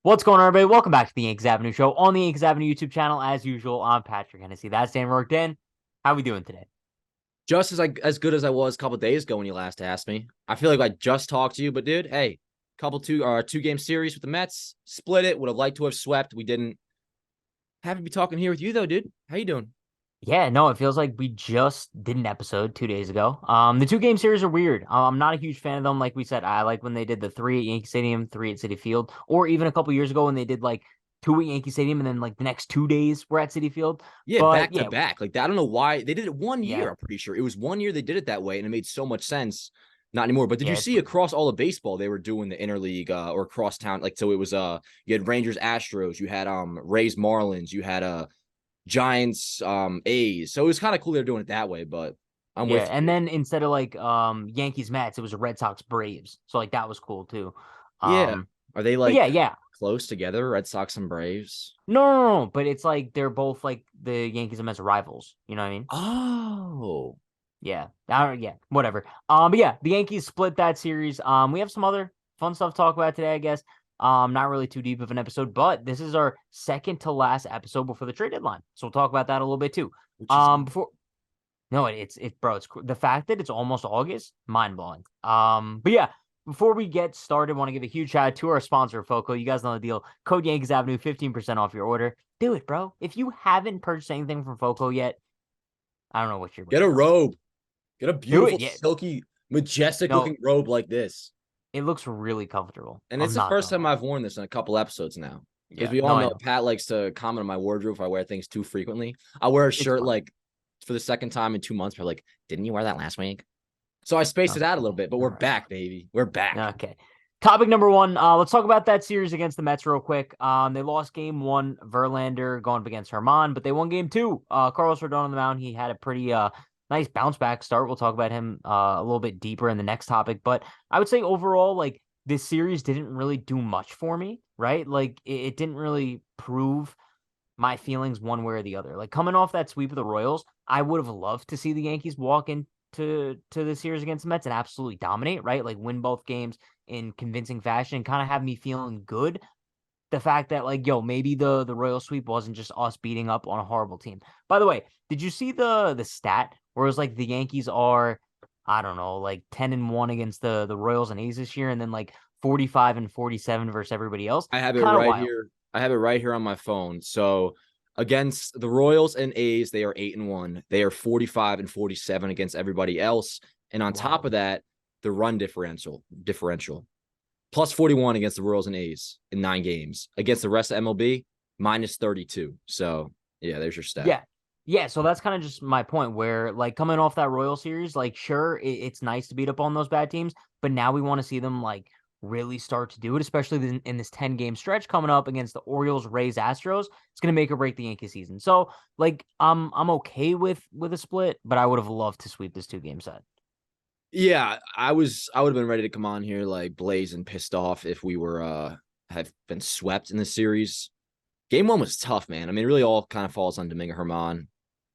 What's going on, everybody? Welcome back to the Yankees Avenue Show on the Yankees Avenue YouTube channel. As usual, I'm Patrick Hennessy. That's Dan Rourke. Dan, how we doing today? Just as good as I was a couple days ago when you last asked me. I feel like I just talked to you, but dude, hey, two game series with the Mets, split it. Would have liked to have swept. We didn't. Happy to be talking here with you though, dude. How you doing? Yeah, no, it feels like we just did an episode 2 days ago. The two-game series are weird. I'm not a huge fan of them. Like we said, I like when they did the three at Yankee Stadium, three at Citi Field, or even a couple years ago when they did like two at Yankee Stadium and then like the next 2 days were at Citi Field. Yeah, But back to yeah, back. Like that. I don't know why they did it one year. yeah, I'm pretty sure it was one year they did it that way, and it made so much sense. Not anymore. But did you yeah, it's see weird. across all of baseball they were doing the interleague or cross town? Like so, it was you had Rangers Astros, you had Rays Marlins, you had Giants, A's. So it was kind of cool they're doing it that way, but I'm Yeah, with and you. then instead of like Yankees Mets, it was a Red Sox Braves. So like that was cool too. Yeah. Um Are they but yeah, like yeah. close together, Red Sox and Braves? No, but it's like they're both like the Yankees and Mets rivals. You know what I mean? Oh. Yeah. Yeah, whatever. But yeah, the Yankees split that series. We have some other fun stuff to talk about today, I guess. Not really too deep of an episode, but this is our second to last episode before the trade deadline. So we'll talk about that a little bit too. Which is Before No, bro, the fact that it's almost August, mind blowing. But yeah, before we get started, want to give a huge shout out to our sponsor, Foco. You guys know the deal. Code Yankees Avenue, 15% off your order. Do it, bro. If you haven't purchased anything from Foco yet, I don't know what you're get a waiting on. robe. Get a Do beautiful, it. Yeah. silky, majestic No, looking robe like this. it looks really comfortable. And it's I'm the not first gonna time lie. I've worn this in a couple episodes now. Because Yeah. we No, all I know know. Pat likes to comment on my wardrobe if I wear things too frequently. I wear a It's shirt fun. like for the second time in 2 months. But like, didn't you wear that last week? So I spaced it out a Okay. little bit, but All we're right. back, baby. We're back. Okay. Topic number one. Let's talk about that series against the Mets real quick. They lost game one, Verlander going up against Herman, but they won game two. Carlos Rodon on the mound. He had a pretty nice bounce back start. We'll talk about him a little bit deeper in the next topic. But I would say overall, like this series didn't really do much for me, right? Like it didn't really prove my feelings one way or the other. Like coming off that sweep of the Royals, I would have loved to see the Yankees walk into the series against the Mets and absolutely dominate, right? Like win both games in convincing fashion, kind of have me feeling good. The fact that like, yo, maybe the Royal sweep wasn't just us beating up on a horrible team. By the way, did you see the stat where it was like the Yankees are, I don't know, like 10-1 against the Royals and A's this year, and then like 45-47 versus everybody else? I have it Kind of right wild. here. I have it right here on my phone. So against the Royals and A's, they are 8-1. They are 45-47 against everybody else. And on top Wild. of that, the run differential plus 41 against the Royals and A's in 9 games. Against the rest of MLB, minus 32. So yeah, there's your stat. Yeah. Yeah, so that's kind of just my point where like coming off that Royal series, like sure, it's nice to beat up on those bad teams, but now we want to see them like really start to do it, especially in this 10-game stretch coming up against the Orioles, Rays, Astros. It's going to make or break the Yankee season. So, like I'm okay with a split, but I would have loved to sweep this 2-game set. Yeah, I would have been ready to come on here like blazing pissed off if we were have been swept in the series. Game one was tough, man. I mean, it really all kind of falls on Domingo Herman.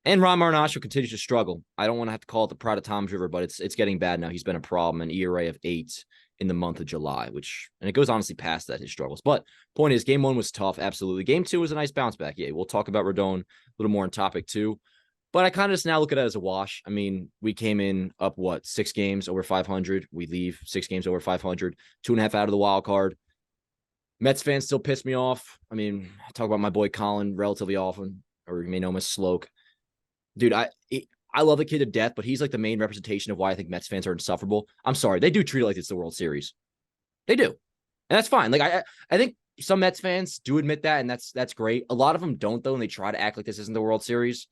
And Ron Marinaccio continues to struggle. I don't want to have to call it the pride of Tom's River, but it's getting bad now. He's been a problem, an ERA of 8 in the month of July, which and it goes honestly past that, his struggles. But point is, game one was tough, absolutely. Game two was a nice bounce back. Yeah, we'll talk about Rodon a little more on topic two. But I kind of just now look at it as a wash. I mean, we came in up what 6 games over 500. We leave 6 games over 500, 2.5 out of the wild card. Mets fans still piss me off. I mean, I talk about my boy Colin relatively often, or you may know him as Sloke. Dude, I love the kid to death, but he's like the main representation of why I think Mets fans are insufferable. I'm sorry, they do treat it like it's the World Series. They do, and that's fine. Like I think some Mets fans do admit that, and that's great. A lot of them don't though, and they try to act like this isn't the World Series,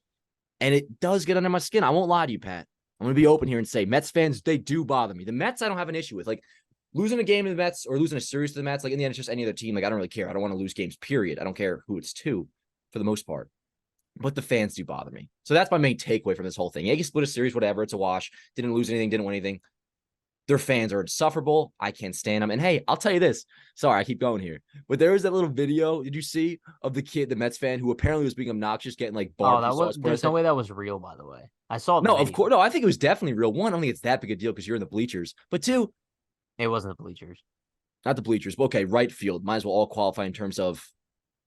and it does get under my skin. I won't lie to you, Pat. I'm gonna be open here and say Mets fans, they do bother me. The Mets, I don't have an issue with. Like losing a game to the Mets or losing a series to the Mets, like in the end, it's just any other team. Like I don't really care. I don't want to lose games, period. I don't care who it's to for the most part. But the fans do bother me. So that's my main takeaway from this whole thing. Yankees split a series, whatever. It's a wash. Didn't lose anything, didn't win anything. Their fans are insufferable. I can't stand them. And hey, I'll tell you this. Sorry, I keep going here. But there was that little video, did you see, of the kid, the Mets fan, who apparently was being obnoxious, getting like Oh, barbecue sauce put on his there's no head? way that was real, by the way. I saw the No, of video. course. No, I think it was definitely real. One, I don't think it's that big a deal because you're in the bleachers. But two, It wasn't the bleachers. not the bleachers, but okay, right field. Might as well all qualify in terms of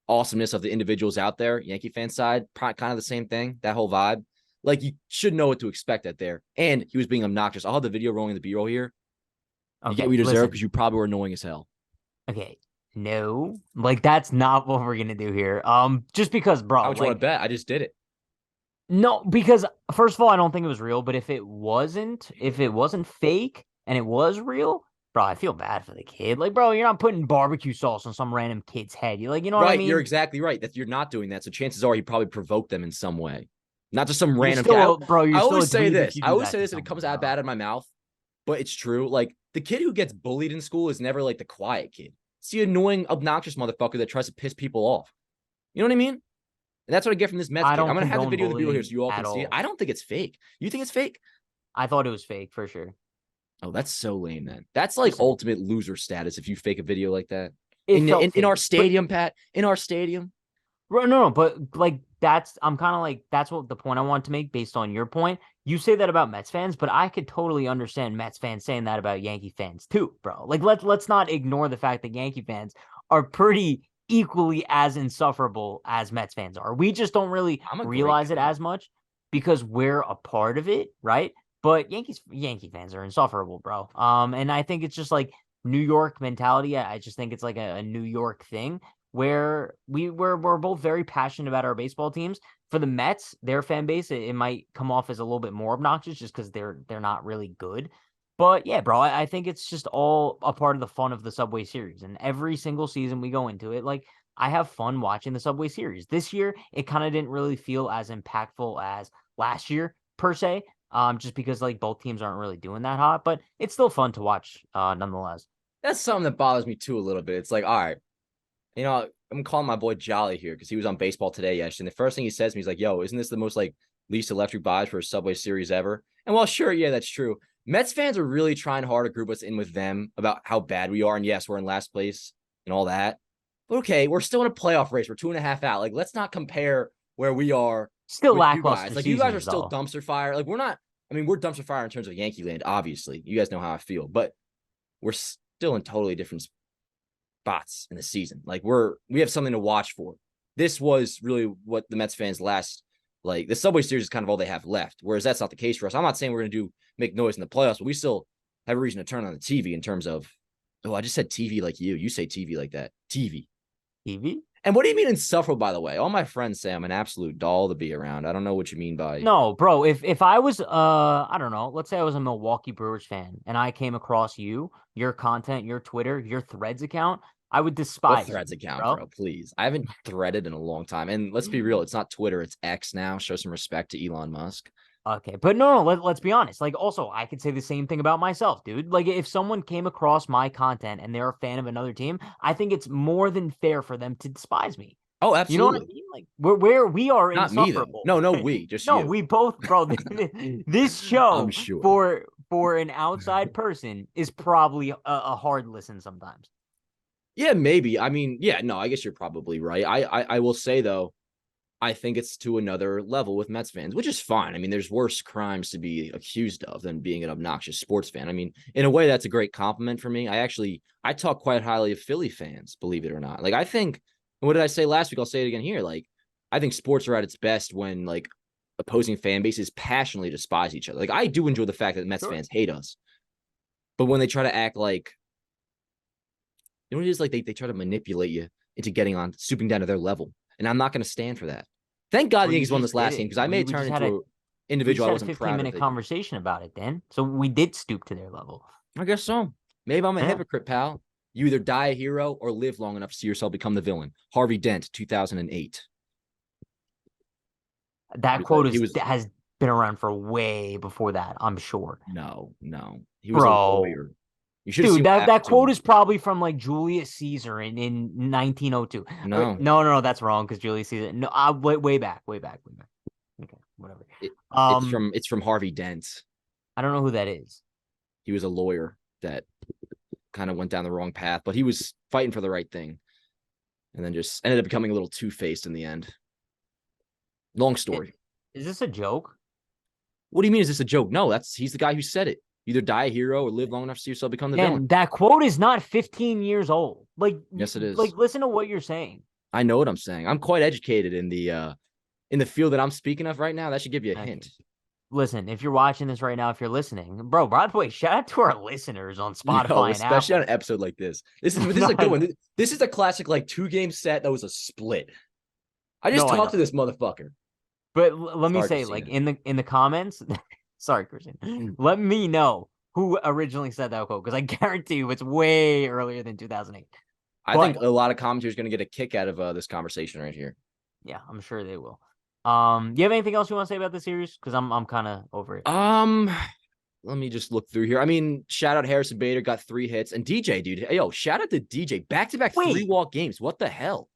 awesomeness of the individuals out there. Yankee fan side, kind of the same thing. That whole vibe. Like you should know what to expect out there. And he was being obnoxious. I'll have the video rolling the B-roll here. You get Okay, what you deserve listen. because you probably were annoying as hell. Okay, no, like that's not what we're gonna do here. Just because, How bro, much you want like to bet? I just did it. no, because first of all, I don't think it was real. But if it wasn't fake and it was real, bro, I feel bad for the kid. Like, bro, you're not putting barbecue sauce on some random kid's head. You like, you know what I Right, you're mean? exactly right. That you're not doing that. So chances are he probably provoked them in some way. Not just some You're random kid. still, bro, I you're still a always say dweeb if this. you I do always that say to this and it someone, comes out bro. bad in my mouth, but it's true. Like the kid who gets bullied in school is never like the quiet kid. It's the annoying, obnoxious motherfucker that tries to piss people off. You know what I mean? And that's what I get from this Mets I kid. I'm don't gonna have the condone video of the video here so bullying you all at can see it. all. I don't think it's fake. You think it's fake? I thought it was fake for sure. Oh, that's so lame, man. That's like Listen, ultimate loser status if you fake a video like that. it In felt in our fake, but stadium, Pat. In our stadium. no, but like I'm kind of like that's what the point I want to make based on your point. You say that about Mets fans, but I could totally understand Mets fans saying that about Yankee fans too, bro. Like let's not ignore the fact that Yankee fans are pretty equally as insufferable as Mets fans are. We just don't really I'm a great realize it guy. as much because we're a part of it, right? But Yankee fans are insufferable, bro. And I think it's just like New York mentality. I just think it's like a New York thing where we're both very passionate about our baseball teams. For the Mets, their fan base, it might come off as a little bit more obnoxious just because they're not really good. But yeah, bro, I think it's just all a part of the fun of the Subway Series. And every single season we go into it, like I have fun watching the Subway Series. This year, it kind of didn't really feel as impactful as last year per se. Just because like both teams aren't really doing that hot, but it's still fun to watch, nonetheless. That's something that bothers me too a little bit. It's like, all right, I'm calling my boy Jolly here because he was on Baseball Today yesterday. And the first thing he says to me is like, yo, isn't this the most like least electric buys for a Subway Series ever? And well, sure, yeah, that's true. Mets fans are really trying hard to group us in with them about how bad we are. And yes, we're in last place and all that. But okay, we're still in a playoff race. We're 2.5 out. Like, let's not compare where we are Still with you guys. lackluster Like, you guys are seasons still though. dumpster fire. Like, we're not, I mean, we're dumpster fire in terms of Yankee land, obviously. You guys know how I feel, but we're still in totally different spots in the season. Like we have something to watch for. This was really what the Mets fans last like. The Subway Series is kind of all they have left. Whereas that's not the case for us. I'm not saying we're gonna make noise in the playoffs, but we still have a reason to turn on the TV in terms of. Oh, I just said TV like you. You say TV like that. TV. TV? And what do you mean insufferable? By the way, all my friends say I'm an absolute doll to be around. I don't know what you mean by. No, bro. If I was I don't know, let's say I was a Milwaukee Brewers fan and I came across your content, your Twitter, your Threads account, I would What despise Threads you, account, bro. bro? Please. I haven't threaded in a long time. And let's be real, it's not Twitter, it's X now. Show some respect to Elon Musk. Okay, but no, let's be honest. Like, also, I could say the same thing about myself, dude. Like, if someone came across my content and they're a fan of another team, I think it's more than fair for them to despise me. Oh, You know what I absolutely. mean? Like, where we are Not me though. insufferable. No, we, just No, you. we both, bro. This I'm show sure. for an outside person is probably a hard listen sometimes. Yeah, maybe. I mean, yeah, no, I guess you're probably right. I will say though, I think it's to another level with Mets fans, which is fine. I mean, there's worse crimes to be accused of than being an obnoxious sports fan. I mean, in a way, that's a great compliment for me. I talk quite highly of Philly fans, believe it or not. Like, I think, what did I say last week? I'll say it again here. Like, I think sports are at its best when like opposing fan bases passionately despise each other. Like, I do enjoy the fact that Mets Sure. fans hate us, but when they try to act like, you know what it is? Like they try to manipulate you into stooping down to their level. And I'm not going to stand for that. Thank God Well, the you Yankees won just this did last game it. because I may have turned into an We individual just I had a wasn't proud of. 15-minute conversation about it, then. So we did stoop to their level. I guess so. Maybe I'm a Yeah. hypocrite, pal. You either die a hero or live long enough to see yourself become the villain. Harvey Dent, 2008. That quote He was has been around for way before that, I'm sure. no. He was a Bro. lawyer. You should have Dude, seen what that happened to quote him. is probably from like Julius Caesar in 1902. No, No, that's wrong because Julius Caesar. No, way back, way back, way back. Okay, whatever. it, Um, it's from Harvey Dent. I don't know who that is. He was a lawyer that kind of went down the wrong path, but he was fighting for the right thing, and then just ended up becoming a little two-faced in the end. Long story. Is this a joke? What do you mean? Is this a joke? No, he's the guy who said it. either die a hero or live long enough to see yourself become the villain. And that quote is not 15 years old. Like, Yes, it is. Like, listen to what you're saying. I know what I'm saying. I'm quite educated in the field that I'm speaking of right now. That should give you a hint. Listen, if you're watching this right now, if you're listening, bro, by the way, shout out to our listeners on Spotify and especially Apple. on an episode like this. This is a good one. This is a classic, like 2-game set that was a split. I just talked to this motherfucker. But let me say, like in the comments, sorry, Christian, let me know who originally said that quote because I guarantee you it's way earlier than 2008. I think a lot of commentators are going to get a kick out of this conversation right here. Yeah, I'm sure they will. Do you have anything else you want to say about the series? Because I'm kind of over it. Let me just look through here. I mean, shout out Harrison Bader, got 3 hits, and DJ, dude. Yo, shout out to DJ, back-to-back 3-walk games. What the hell?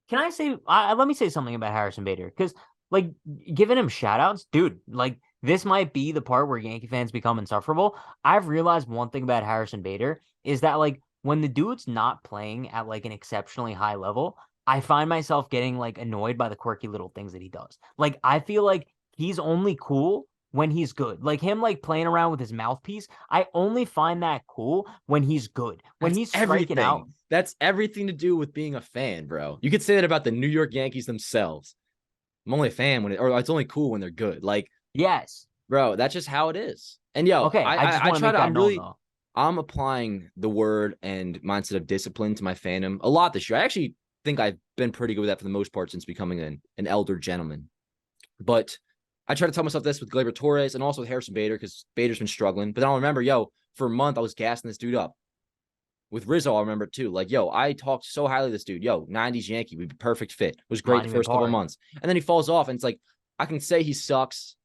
Can I say? Let me say something about Harrison Bader because, like, giving him shout outs, dude. Like, this might be the part where Yankee fans become insufferable. I've realized one thing about Harrison Bader is that, like, when the dude's not playing at like an exceptionally high level, I find myself getting like annoyed by the quirky little things that he does. Like, I feel like he's only cool when he's good. Like him like playing around with his mouthpiece. I only find that cool when he's good. When he's striking out. That's everything to do with being a fan, bro. You could say that about the New York Yankees themselves. I'm only a fan or it's only cool when they're good. Like, yes, bro, that's just how it is. And yo, okay, I try to I'm applying the word and mindset of discipline to my fandom a lot this year. I actually think I've been pretty good with that for the most part since becoming an elder gentleman. But I try to tell myself this with Gleyber Torres and also with Harrison Bader because Bader's been struggling. But then I'll remember, yo, for a month I was gassing this dude up. With Rizzo, I remember too. Like, yo, I talked so highly of this dude. Yo, 90s Yankee would be perfect fit. It was great the first couple of months. And then he falls off. And it's like, I can say he sucks,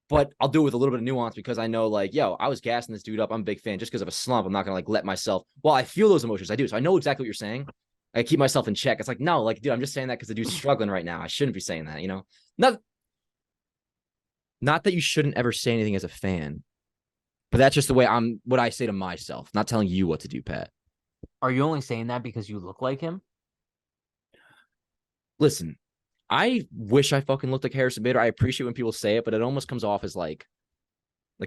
but I'll do it with a little bit of nuance because I know, like, yo, I was gassing this dude up. I'm a big fan. Just because of a slump, I'm not going to, like, let myself. Well, I feel those emotions. I do. So I know exactly what you're saying. I keep myself in check. It's like, no, like, dude, I'm just saying that because the dude's struggling right now. I shouldn't be saying that, you know? Not that you shouldn't ever say anything as a fan, but that's just the way what I say to myself. Not telling you what to do, Pat. Are you only saying that because you look like him? Listen, I wish I fucking looked like Harrison Bader. I appreciate when people say it, but it almost comes off as like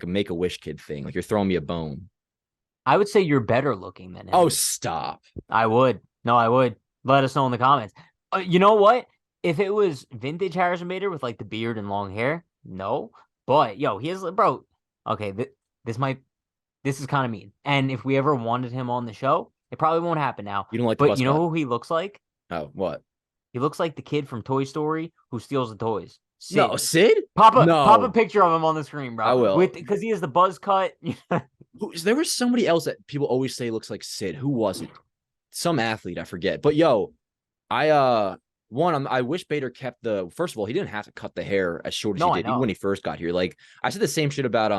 a Make-A-Wish kid thing. Like you're throwing me a bone. I would say you're better looking than him. Oh, stop. I would. No, I would. Let us know in the comments. You know what? If it was vintage Harrison Bader with like the beard and long hair, no. But yo, he has, bro. Okay, this is kind of mean. And if we ever wanted him on the show, it probably won't happen now. You don't like, but you know who he looks like? Oh, what? He looks like the kid from Toy Story who steals the toys. Sid. No, Sid? Pop a picture of him on the screen, bro. I will. Because he has the buzz cut. There was somebody else that people always say looks like Sid. Who was it? Some athlete, I forget. But yo, I wish Bader kept first of all, he didn't have to cut the hair as short as he did even when he first got here. Like I said the same shit about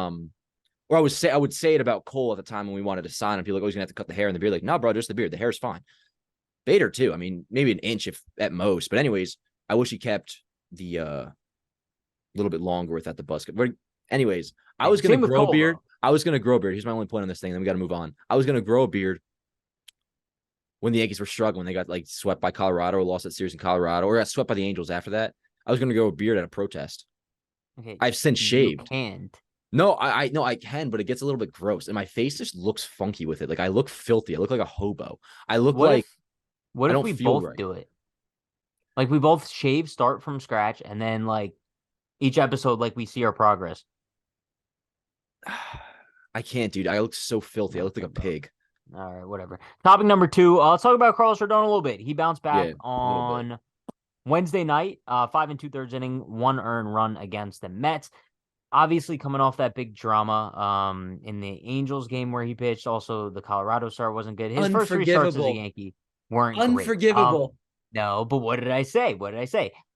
or I would say it about Cole at the time when we wanted to sign him. People like, oh, he's gonna have to cut the hair and the beard. Like, no, bro, just the beard. The hair's fine. Bader too. I mean, maybe an inch if at most. But anyways, I wish he kept the little bit longer without the buzz cut. But anyways, I was gonna grow a beard. I was gonna grow a beard. Here's my only point on this thing. Then we got to move on. I was gonna grow a beard when the Yankees were struggling. They got like swept by Colorado or lost that series in Colorado or got swept by the Angels after that. I was gonna grow a beard at a protest. Okay, I've since shaved. You can't. No, I can, but it gets a little bit gross, and my face just looks funky with it. Like I look filthy. I look like a hobo. I look like. What if we both do it? Like we both shave, start from scratch, and then like each episode, like we see our progress. I can't, dude. I look so filthy. I look like a pig. All right, whatever. Topic number 2. Let's talk about Carlos Rodon a little bit. He bounced back on Wednesday night, 5 2/3 inning, 1 earned run against the Mets. Obviously, coming off that big drama in the Angels game where he pitched. Also, the Colorado start wasn't good. His first 3 starts as a Yankee weren't unforgivable. Great. No, but what did I say?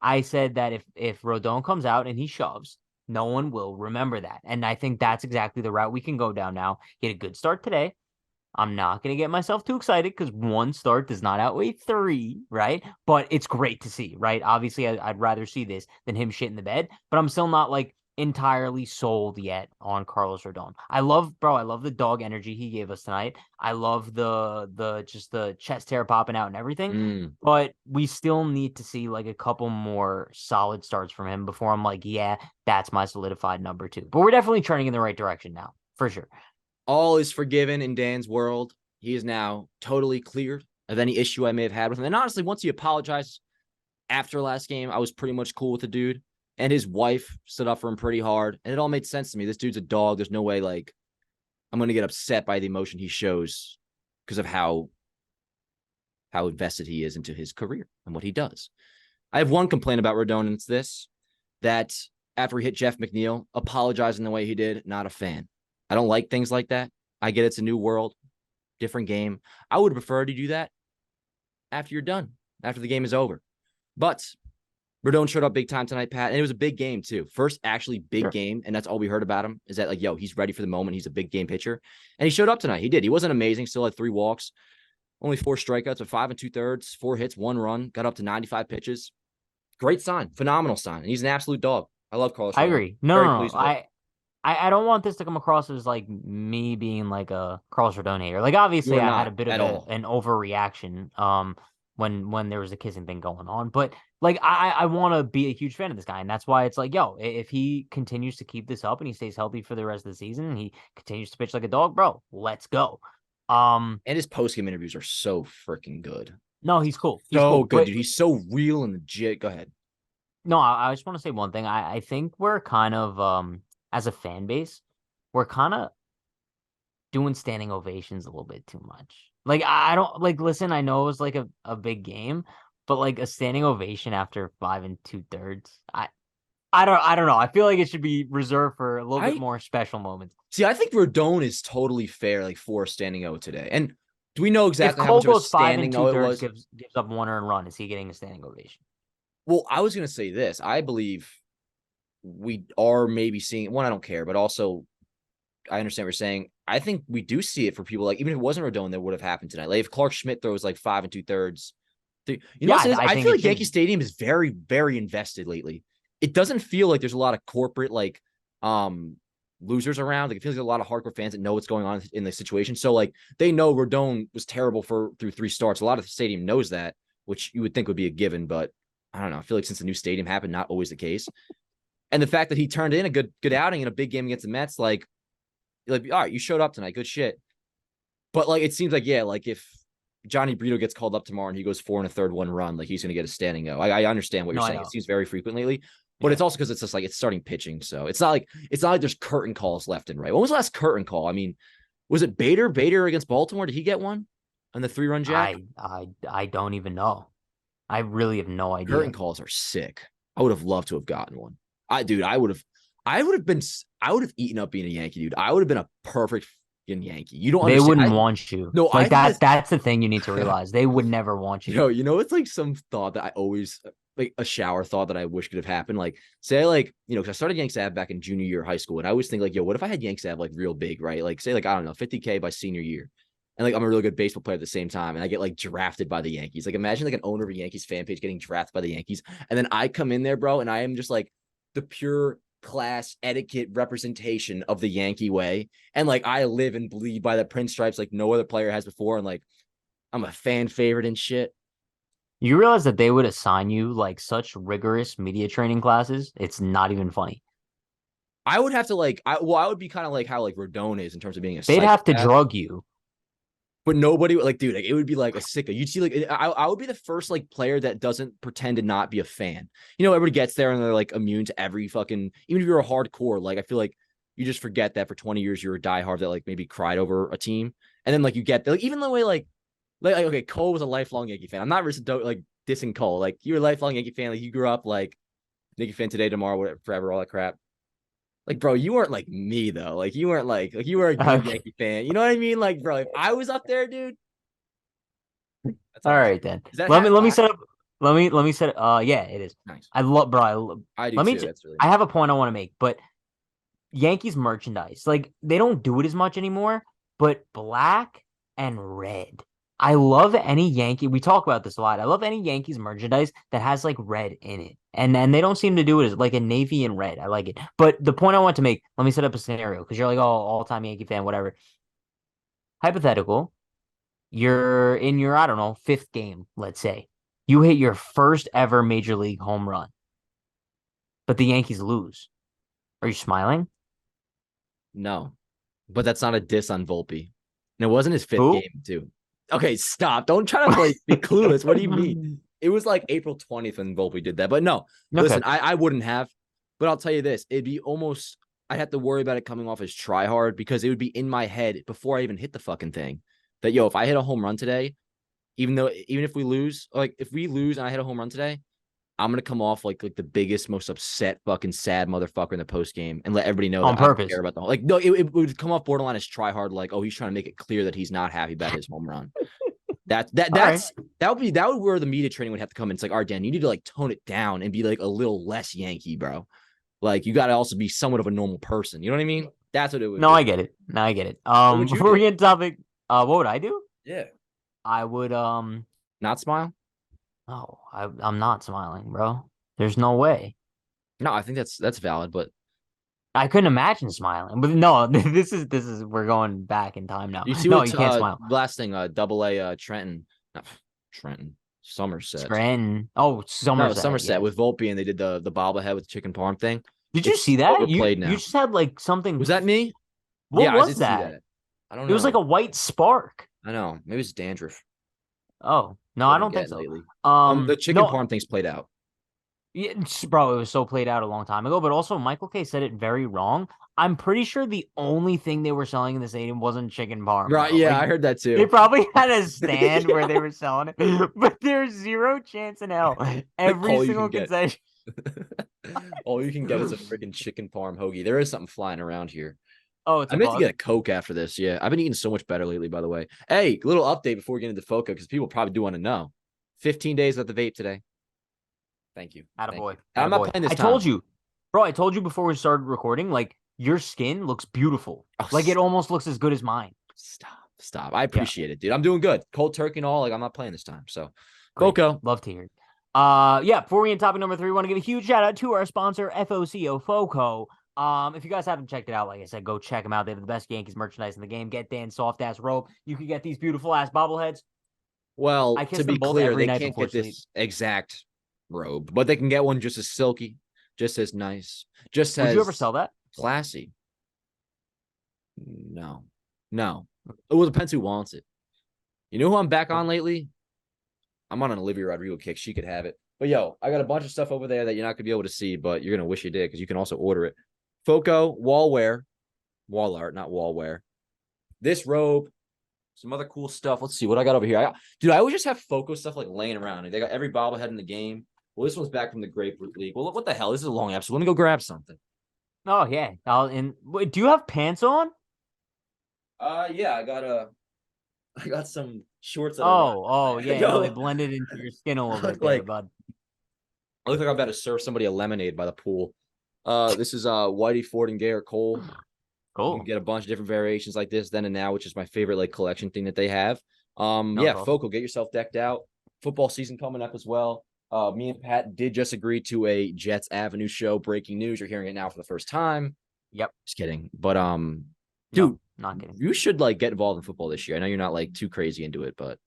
I said that if Rodon comes out and he shoves, no one will remember that. And I think that's exactly the route we can go down now. Get a good start today. I'm not going to get myself too excited because 1 start does not outweigh 3, right? But it's great to see, right? Obviously, I'd rather see this than him shit in the bed. But I'm still not like entirely sold yet on Carlos Rodon. I love the dog energy he gave us tonight. I love the chest hair popping out and everything. But we still need to see like a couple more solid starts from him before I'm like, yeah, that's my solidified number 2. But we're definitely trending in the right direction now. for sure. All is forgiven in Dan's world. He is now totally cleared of any issue I may have had with him. And honestly, once he apologized after last game, I was pretty much cool with the dude. And his wife stood up for him pretty hard. And it all made sense to me. This dude's a dog. There's no way, like, I'm going to get upset by the emotion he shows because of how invested he is into his career and what he does. I have one complaint about Rodon, and it's this, that after he hit Jeff McNeil, apologizing the way he did, not a fan. I don't like things like that. I get it's a new world, different game. I would prefer to do that after you're done, after the game is over. But Rodon showed up big time tonight, Pat, and it was a big game too. First actually big game, and that's all we heard about him, is that, like, yo, he's ready for the moment. He's a big game pitcher, and he showed up tonight. He did. He wasn't amazing. Still had 3 walks, only 4 strikeouts, but 5 2/3, 4 hits, 1 run, got up to 95 pitches. Great sign, phenomenal sign. And he's an absolute dog. I love Carlos Rodon. I agree. No. I don't want this to come across as like me being like a Carlos Rodon hater. Like, obviously, I had a bit of an overreaction when there was a kissing thing going on, but like I want to be a huge fan of this guy, and that's why it's like, yo, if he continues to keep this up and he stays healthy for the rest of the season, and he continues to pitch like a dog, bro, let's go. And his post-game interviews are so freaking good. No, he's cool. He's so good, dude. He's so real and legit. Go ahead. No, I just want to say one thing. I think we're kind of as a fan base, we're kind of doing standing ovations a little bit too much. Like, I don't like, listen, I know it was like a big game, but like a standing ovation after 5 2/3, I don't know. I feel like it should be reserved for a little bit more special moments. See, I think Rodon is totally fair, like, for standing O today. And do we know exactly how much of a goes 5 standing O it was? Gives up 1 earned run. Is he getting a standing ovation? Well, I was going to say this. I believe we are maybe seeing one. I don't care, but also I understand what you're saying. I think we do see it for people, like, even if it wasn't Rodon, that would have happened tonight. Like, if Clark Schmidt throws like 5 2/3, I feel like Yankee Stadium is very, very invested lately. It doesn't feel like there's a lot of corporate like losers around. Like, it feels like a lot of hardcore fans that know what's going on in the situation. So like, they know Rodon was terrible through 3 starts. A lot of the stadium knows that, which you would think would be a given, but I don't know. I feel like since the new stadium happened, not always the case. And the fact that he turned in a good outing in a big game against the Mets, like, all right, you showed up tonight, good shit. But like, it seems like, yeah, like if Johnny Brito gets called up tomorrow and he goes 4 1/3 1 run, like, he's going to get a standing O. I understand what you're saying. It seems very frequent lately, but it's also because it's just like, it's starting pitching. So it's not like there's curtain calls left and right. When was the last curtain call? I mean, was it Bader against Baltimore? Did he get one on the 3-run jack? I don't even know. I really have no idea. Curtain calls are sick. I would have loved to have gotten one. I would have eaten up being a Yankee, dude. I would have been a perfect Yankee. You don't understand. They wouldn't want you. No, like, that's the thing you need to realize. They would never want you. You know, it's like some thought that I always, like, a shower thought that I wish could have happened. Like, say, like, you know, because I started Yanks Ave back in junior year of high school, and I always think, like, yo, what if I had Yanks Ave like real big, right? Like, say, like, I don't know, 50K by senior year. And like, I'm a really good baseball player at the same time, and I get like drafted by the Yankees. Like, imagine like an owner of a Yankees fan page getting drafted by the Yankees, and then I come in there, bro, and I am just like the pure class etiquette representation of the Yankee way, and like, I live and bleed by the pinstripes like no other player has before, and like, I'm a fan favorite and shit. You realize that they would assign you like such rigorous media training classes? It's not even funny. I would have to like, I would be kind of like how like Rodon is in terms of being a. They'd have to drug you. But nobody, like, dude, like, it would be like a sicko. You'd see, like, I would be the first like player that doesn't pretend to not be a fan. You know, everybody gets there and they're like immune to every fucking, even if you're a hardcore, like, I feel like you just forget that for 20 years you're a diehard that like maybe cried over a team, and then like you get there, like, even the way like okay, Cole was a lifelong Yankee fan. I'm not really like dissing Cole. Like, you're a lifelong Yankee fan. Like, you grew up like Yankee fan today, tomorrow, whatever, forever, all that crap. Like, bro, you weren't like me though. Like, you weren't like you were a good Yankee fan. You know what I mean? Like, bro, if I was up there, dude. All right, then. Let me set up. Let me set. Yeah, it is. Nice. I love, bro. I do too. That's really nice. I have a point I want to make, but Yankees merchandise, like, they don't do it as much anymore. But black and red, I love any Yankee. We talk about this a lot. I love any Yankees merchandise that has like red in it. And they don't seem to do it as like a navy and red. I like it. But the point I want to make, let me set up a scenario, because you're like, oh, all-time Yankee fan, whatever. Hypothetical, you're in your, I don't know, 5th game, let's say. You hit your first ever major league home run, but the Yankees lose. Are you smiling? No. But that's not a diss on Volpe. And it wasn't his fifth Who? game, too. Okay, stop. Don't try to like be clueless. What do you mean? It was like April 20th when Volpe did that. But no, Okay. listen, I wouldn't have. But I'll tell you this. It'd be almost I'd have to worry about it coming off as try hard because it would be in my head before I even hit the fucking thing. That if I hit a home run today, even if we lose, like if we lose and I hit a home run today, I'm gonna come off like the biggest, most upset, fucking sad motherfucker in the post game and let everybody know On that I don't purpose. care about the whole. Like no, it would come off borderline as try hard, like he's trying to make it clear that he's not happy about his home run. That All right. that would where the media training would have to come in. It's like, all right, Dan, you need to like tone it down and be like a little less Yankee, bro. Like you got to also be somewhat of a normal person. You know what I mean? That's what it would No, be. I get it. No, I get it. What would you Before we do? get to topic, what would I do? Yeah. I would Not smile? no, I'm not smiling, bro. There's no way. No, I think that's valid, but I couldn't imagine smiling. But no, this is we're going back in time now. you see No, what you can't smile. last thing, double A Trenton, not Trenton, Somerset. Scranton. Oh, No, Somerset. Somerset Yes. with Volpe and they did the bobblehead with the chicken parm thing. Did you It's see that? overplayed You now. just had like something. Was that me? What Yeah, I was did see that? that. I don't It was like know. a white spark. I know. Maybe it's dandruff. Oh, no, What I I've been don't think getting so. lately. The chicken No, parm thing's played out. yeah, bro, it was so played out a long time ago. But also, Michael K said it very wrong. I'm pretty sure the only thing they were selling in the stadium wasn't chicken parm, Right? bro. Yeah, Like I heard that they too. probably had a stand where Yeah. they were selling it, but there's zero chance in hell. Like Every all you can single get. concession. All you can get is a freaking chicken parm hoagie. There is something flying around here. Oh, it's I a meant to get bug. a Coke after this. Yeah, I've been eating so much better lately, by the way. Hey, little update before we get into Foca, because people probably do want to know. 15 days at the vape today. Thank you. Thank Attaboy. you. And I'm not Attaboy. playing this I told time. you, bro. I told you before we started recording. Like your skin looks beautiful. Oh, Like it stop. almost looks as good as mine. Stop. I Yeah. appreciate it, dude. I'm doing good. Cold turkey and all. Like I'm not playing this time. So, Great. Foco. Love to hear it. Yeah, before we get topic number 3, we want to give a huge shout out to our sponsor, FOCO Foco. If you guys haven't checked it out, like I said, go check them out. They have the best Yankees merchandise in the game. Get Dan's soft ass robe. You can get these beautiful ass bobbleheads. Well, I kiss to them be both clear, every they night can't before get sleep. this exact robe, but they can get one just as silky, just as nice, just Would as you ever sell that? classy. No, no. It will depends who wants it. You know who I'm back on lately? I'm on an Olivia Rodrigo kick. She could have it. But yo, I got a bunch of stuff over there that you're not gonna be able to see, but you're gonna wish you did because you can also order it. Foco wall wear, wall art, not wall wear. This robe, some other cool stuff. Let's see what I got over here. Dude, I always just have Foco stuff like laying around. They got every bobblehead in the game. Well, this one's back from the Grapefruit League. Well, what the hell? This is a long episode. Let me go grab something. Oh yeah. Wait, do you have pants on? Yeah, I got some shorts that Oh, are yeah. No, they blended into your skin a little bit there, like bud. I look like I'm about to serve somebody a lemonade by the pool. This is Whitey Ford and Garrett Cole. You can Cool. get a bunch of different variations like this then and now, which is my favorite like collection thing that they have. No, Yeah, it's awesome. Focal, get yourself decked out. Football season coming up as well. Me and Pat did just agree to a Jets Avenue show. Breaking news. You're hearing it now for the first time. Yep. Just kidding. But No, dude, not kidding. you should like get involved in football this year. I know you're not like too crazy into it, but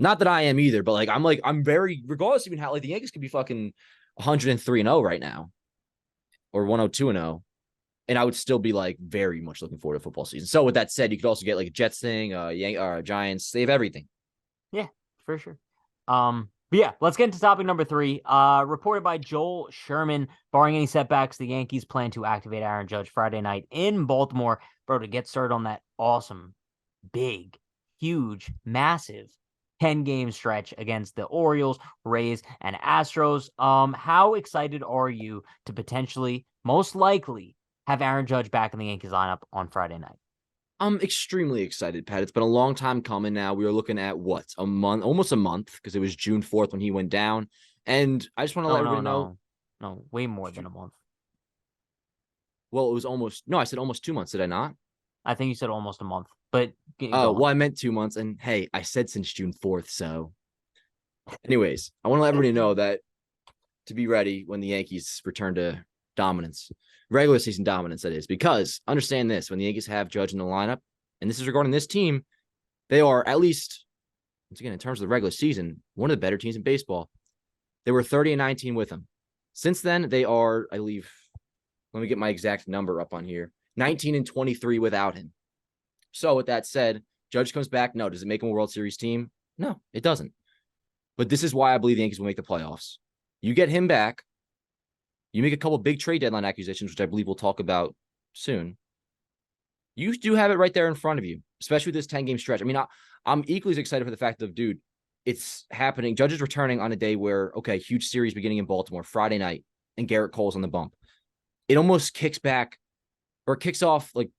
not that I am either. But I'm very regardless even how like the Yankees could be fucking 103-0 right now or 102-0. And I would still be like very much looking forward to football season. So with that said, you could also get like a Jets thing, Giants. They have everything. Yeah, for sure. But yeah, let's get into topic number 3. Reported by Joel Sherman, barring any setbacks, the Yankees plan to activate Aaron Judge Friday night in Baltimore, bro, to get started on that awesome, big, huge, massive 10-game stretch against the Orioles, Rays, and Astros. How excited are you to potentially, most likely, have Aaron Judge back in the Yankees lineup on Friday night? I'm extremely excited, Pat. It's been a long time coming now. We were looking at what, a month, almost a month, because it was June 4th when he went down. And I just want to let everybody know. No, way more than a month. Well, it was almost, no, I said almost 2 months, did I not? I think you said almost a month, but Oh, go well, on. I meant 2 months. And hey, I said since June 4th. So, anyways, I want to let everybody know that to be ready when the Yankees return to dominance, regular season dominance, that is, because understand this, when the Yankees have Judge in the lineup, and this is regarding this team, they are at least, once again, in terms of the regular season, one of the better teams in baseball. They were 30-19 with him. Since then, they are, I believe, let me get my exact number up on here, 19-23 without him. So with that said, Judge comes back. No, does it make him a World Series team? No, it doesn't. But this is why I believe the Yankees will make the playoffs. You get him back. You make a couple big trade deadline acquisitions, which I believe we'll talk about soon. You do have it right there in front of you, especially with this 10-game stretch. I mean, I'm equally as excited for the fact of, dude, it's happening. Judge is returning on a day where, okay, huge series beginning in Baltimore, Friday night, and Garrett Cole's on the bump. It almost kicks back or kicks off like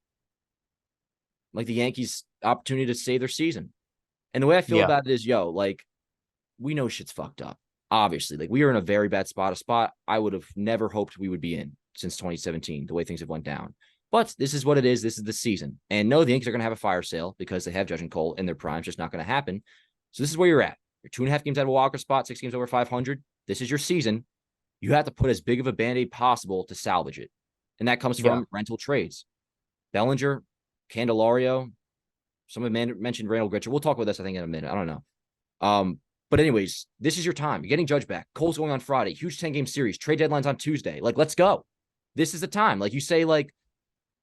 the Yankees' opportunity to save their season. And the way I feel about it is, like, we know shit's fucked up. Obviously, like, we are in a very bad spot, a spot I would have never hoped we would be in since 2017, the way things have went down. But this is what it is. This is the season. And no, the Yankees are going to have a fire sale because they have Judge and Cole in their prime. It's just not going to happen. So this is where you're at. You're 2.5 games out of a Walker spot, 6 games over 500. This is your season. You have to put as big of a Band-Aid possible to salvage it. And that comes from rental trades. Bellinger, Candelario, someone mentioned Randall Gritcher. We'll talk about this, I think, in a minute. I don't know. But anyways, this is your time. You're getting Judge back. Cole's going on Friday. Huge 10-game series. Trade deadline's on Tuesday. Like, let's go. This is the time. Like you say, like,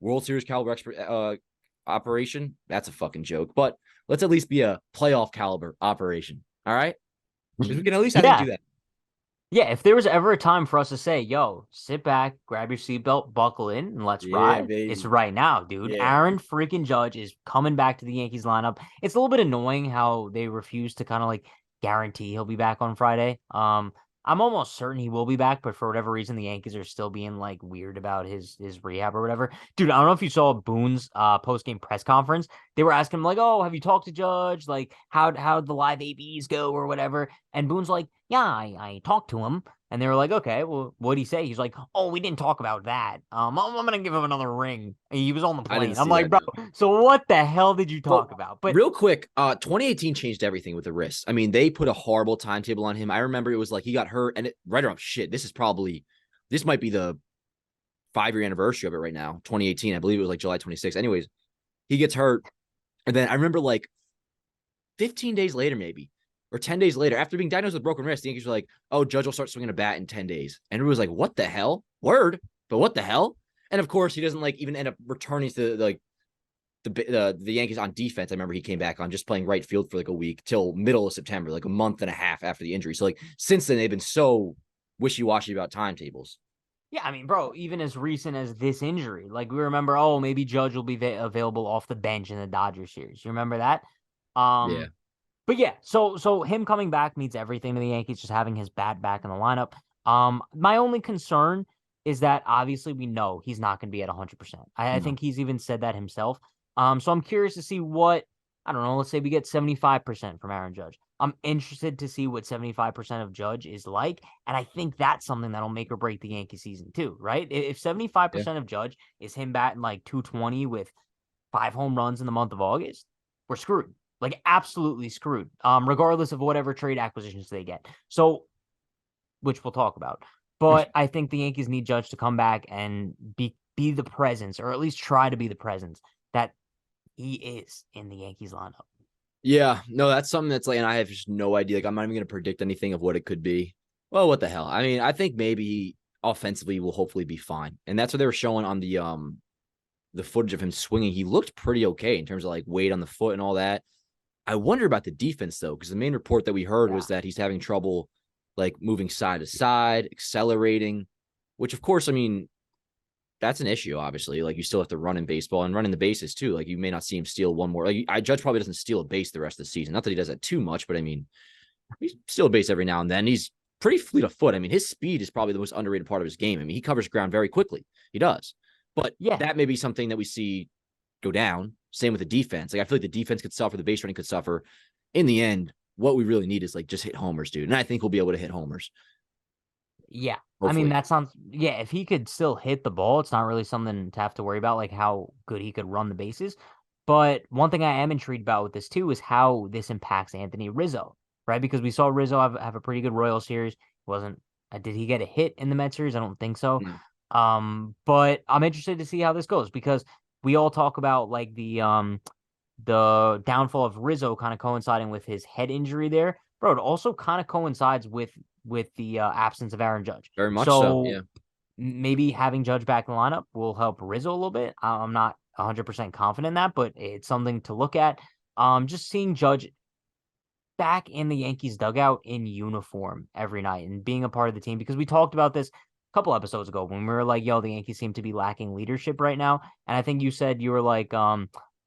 World Series caliber operation. That's a fucking joke. But let's at least be a playoff caliber operation. All right? Because we can at least, I think, do that. Yeah, if there was ever a time for us to say, yo, sit back, grab your seatbelt, buckle in, and let's ride, baby. It's right now, dude. Yeah. Aaron freaking Judge is coming back to the Yankees lineup. It's a little bit annoying how they refuse to kind of like guarantee he'll be back on Friday. I'm almost certain he will be back, but for whatever reason, the Yankees are still being like weird about his rehab or whatever. Dude, I don't know if you saw Boone's post-game press conference. They were asking him like, "Oh, have you talked to Judge? Like, how'd the live ABs go or whatever?" And Boone's like, "Yeah, I talked to him." And they were like, "Okay, well, what'd he say?" He's like, "Oh, we didn't talk about that. I'm gonna give him another ring." And he was on the plane. I'm like, bro, so what the hell did you talk about? But real quick, 2018 changed everything with the wrist. I mean, they put a horrible timetable on him. I remember it was like he got hurt, and right around shit. This might be the 5-year anniversary of it right now. 2018, I believe it was like July 26th. Anyways, he gets hurt, and then I remember like 15 days later, maybe. Or 10 days later, after being diagnosed with broken wrist, the Yankees were like, "Oh, Judge will start swinging a bat in 10 days." And it was like, what the hell? Word, but what the hell? And of course, he doesn't like even end up returning to like the Yankees on defense. I remember he came back on just playing right field for like a week till middle of September, like a month and a half after the injury. So like since then, they've been so wishy-washy about timetables. Yeah, I mean, bro, even as recent as this injury, like we remember, oh, maybe Judge will be available off the bench in the Dodgers series. You remember that? Yeah. But yeah, so him coming back means everything to the Yankees, just having his bat back in the lineup. My only concern is that obviously we know he's not going to be at 100%. I think he's even said that himself. So I'm curious to see what, I don't know, let's say we get 75% from Aaron Judge. I'm interested to see what 75% of Judge is like. And I think that's something that'll make or break the Yankee season too, right? If 75% of Judge is him batting like 220 with 5 home runs in the month of August, we're screwed. Like absolutely screwed, regardless of whatever trade acquisitions they get. So, which we'll talk about. But I think the Yankees need Judge to come back and be the presence, or at least try to be the presence that he is in the Yankees lineup. Yeah, no, that's something that's like, and I have just no idea. Like, I'm not even going to predict anything of what it could be. Well, what the hell? I mean, I think maybe offensively will hopefully be fine, and that's what they were showing on the footage of him swinging. He looked pretty okay in terms of like weight on the foot and all that. I wonder about the defense, though, because the main report that we heard was that he's having trouble, like, moving side to side, accelerating, which, of course, I mean, that's an issue, obviously. Like, you still have to run in baseball and running the bases, too. Like, you may not see him steal one more. Like, Judge probably doesn't steal a base the rest of the season. Not that he does that too much, but, I mean, he's still a base every now and then. He's pretty fleet of foot. I mean, his speed is probably the most underrated part of his game. I mean, he covers ground very quickly. He does. But that may be something that we see go down. Same with the defense. Like, I feel like the defense could suffer, the base running could suffer. In the end, what we really need is like just hit homers, dude. And I think we'll be able to hit homers. Yeah. Hopefully. I mean, that sounds, if he could still hit the ball, it's not really something to have to worry about, like how good he could run the bases. But one thing I am intrigued about with this too is how this impacts Anthony Rizzo, right? Because we saw Rizzo have a pretty good Royal series. Did he get a hit in the Mets series? I don't think so. No. But I'm interested to see how this goes because we all talk about like the downfall of Rizzo kind of coinciding with his head injury there. Bro, it also kind of coincides with the absence of Aaron Judge. Very much so, yeah. Maybe having Judge back in the lineup will help Rizzo a little bit. I'm not 100% confident in that, but it's something to look at. Just seeing Judge back in the Yankees dugout in uniform every night and being a part of the team, because we talked about this a couple episodes ago when we were like, yo, the Yankees seem to be lacking leadership right now. And I think you said you were like,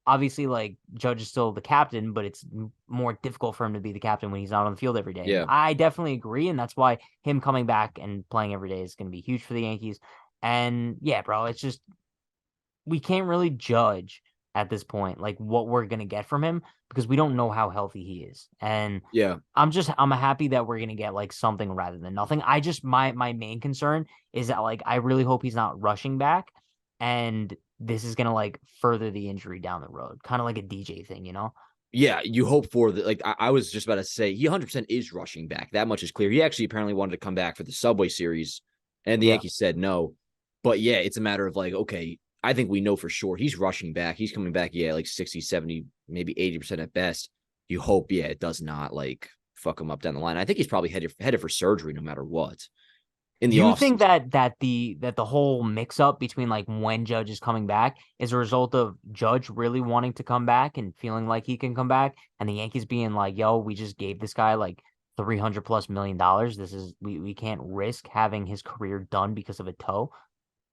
obviously, like, Judge is still the captain, but it's more difficult for him to be the captain when he's not on the field every day. And Yeah. I definitely agree, and that's why him coming back and playing every day is going to be huge for the Yankees. And yeah, bro, it's just we can't really judge at this point like what we're gonna get from him because we don't know how healthy he is. And Yeah. I'm happy that we're gonna get like something rather than nothing. I just my main concern is that like I really hope he's not rushing back and this is gonna like further the injury down the road. Kind of like a DJ thing, you know? Yeah, you hope for the like. I was just about to say he 100% is rushing back. That much is clear. He actually apparently wanted to come back for the Subway Series, and the Yeah. Yankees said no. But yeah, it's a matter of like, okay, I think we know for sure he's rushing back. He's coming back, yeah, like 60, 70, maybe 80% at best. You hope, yeah, it does not like fuck him up down the line. I think he's probably headed for surgery no matter what in Do the you think offseason. that the whole mix up between like when Judge is coming back is a result of Judge really wanting to come back and feeling like he can come back, and the Yankees being like, "Yo, we just gave this guy like 300 plus million dollars. This is we can't risk having his career done because of a toe."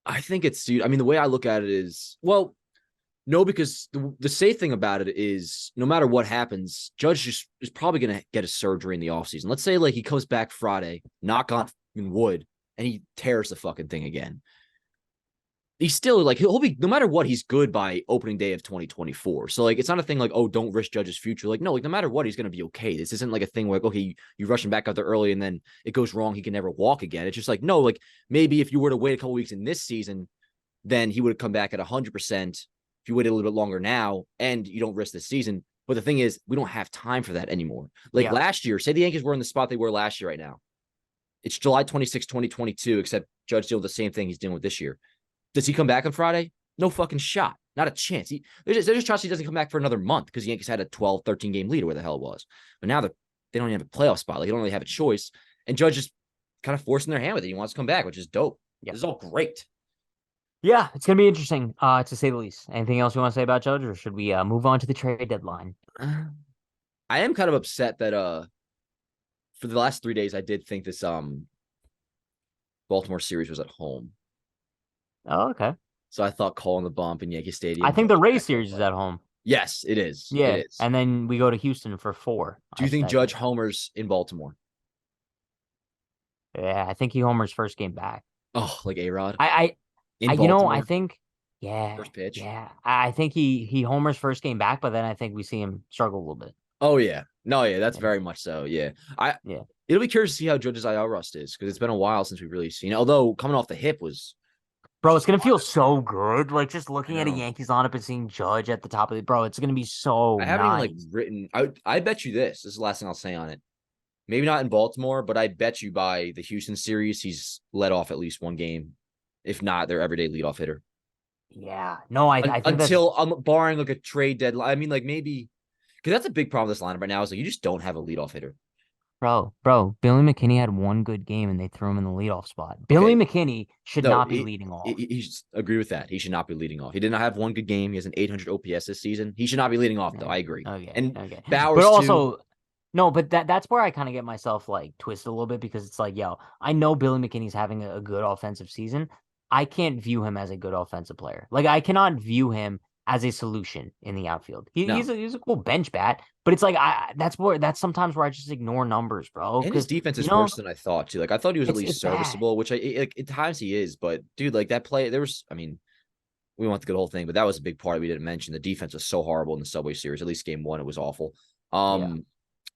I think it's, dude. I mean, the way I look at it is, well, no, because the safe thing about it is no matter what happens, Judge just is probably going to get a surgery in the offseason. Let's say like he comes back Friday, knock on wood, and he tears the fucking thing again. He's still like, he'll be, no matter what, he's good by opening day of 2024. So like, it's not a thing like, oh, don't risk Judge's future. Like, no, like no matter what, he's going to be okay. This isn't like a thing where like, okay, you rush him back out there early and then it goes wrong. He can never walk again. It's just like, no, like maybe if you were to wait a couple weeks in this season, then he would have come back at 100%. If you waited a little bit longer now and you don't risk the season. But the thing is, we don't have time for that anymore. Like Yeah, last year, say the Yankees were in the spot they were last year right now. It's July 26, 2022, except Judge dealing with the same thing he's dealing with this year. Does he come back on Friday? No fucking shot. Not a chance. There's a chance he doesn't come back for another month because the Yankees had a 12, 13 game lead or where the hell it was. But now they don't even have a playoff spot. Like, they don't really have a choice. And Judge is kind of forcing their hand with it. He wants to come back, which is dope. yeah, This is all great. yeah. It's gonna be interesting, to say the least. Anything else you want to say about Judge, or should we move on to the trade deadline? I am kind of upset that for the last 3 days I did think this Baltimore series was at home. Oh, okay. So I thought calling the bump in Yankee I Stadium. think the Rays series is at home. Yes, it is. It Yeah, is. and then we go to Houston for 4. Do you think Judge homers in Baltimore? Yeah, I think he homers first game back. Oh, like A-Rod I in you know, Baltimore, I think, yeah, first pitch. yeah. I think he homers first game back, but then I think we see him struggle a little bit. Oh yeah, no, yeah, that's Yeah, very much so. Yeah, yeah. it'll be curious to see how Judge's IL rust is because it's been a while since we've really seen it. Although coming off the hip was, Bro, it's gonna feel so good. Like just I looking at a know. Yankees lineup and seeing Judge at the top of it, bro. It's gonna be so I haven't even like nice. written. I bet you this. This is the last thing I'll say on it. Maybe not in Baltimore, but I bet you by the Houston series, he's led off at least one game, if not their everyday leadoff hitter. Yeah, no, I think that's Until I'm barring like a trade deadline. I mean, like maybe because that's a big problem with this lineup right now is like you just don't have a leadoff hitter. bro. Billy McKinney had one good game and they threw him in the leadoff spot. Billy Okay, McKinney should no, not be leading off. he should agree with that. He should not be leading off. He did not have one good game. He has an 800 OPS this season. He should not be leading off though. Yeah. I agree. Okay, And okay. But Bowers too. also, no, but that's where I kind of get myself like twisted a little bit because it's like, yo, I know Billy McKinney's having a good offensive season. I can't view him as a good offensive player. Like I cannot view him as a solution in the outfield. No, He's a cool bench bat, but it's like that's sometimes where I just ignore numbers, bro. and his Because defense you is know worse than I thought too. Like I thought he was at it's least bad. serviceable, which like at times he is. But dude, like that play, there was. I mean, we want the good whole thing, but that was a big part we didn't mention. The defense was so horrible in the Subway Series. At least game one, it was awful. Yeah.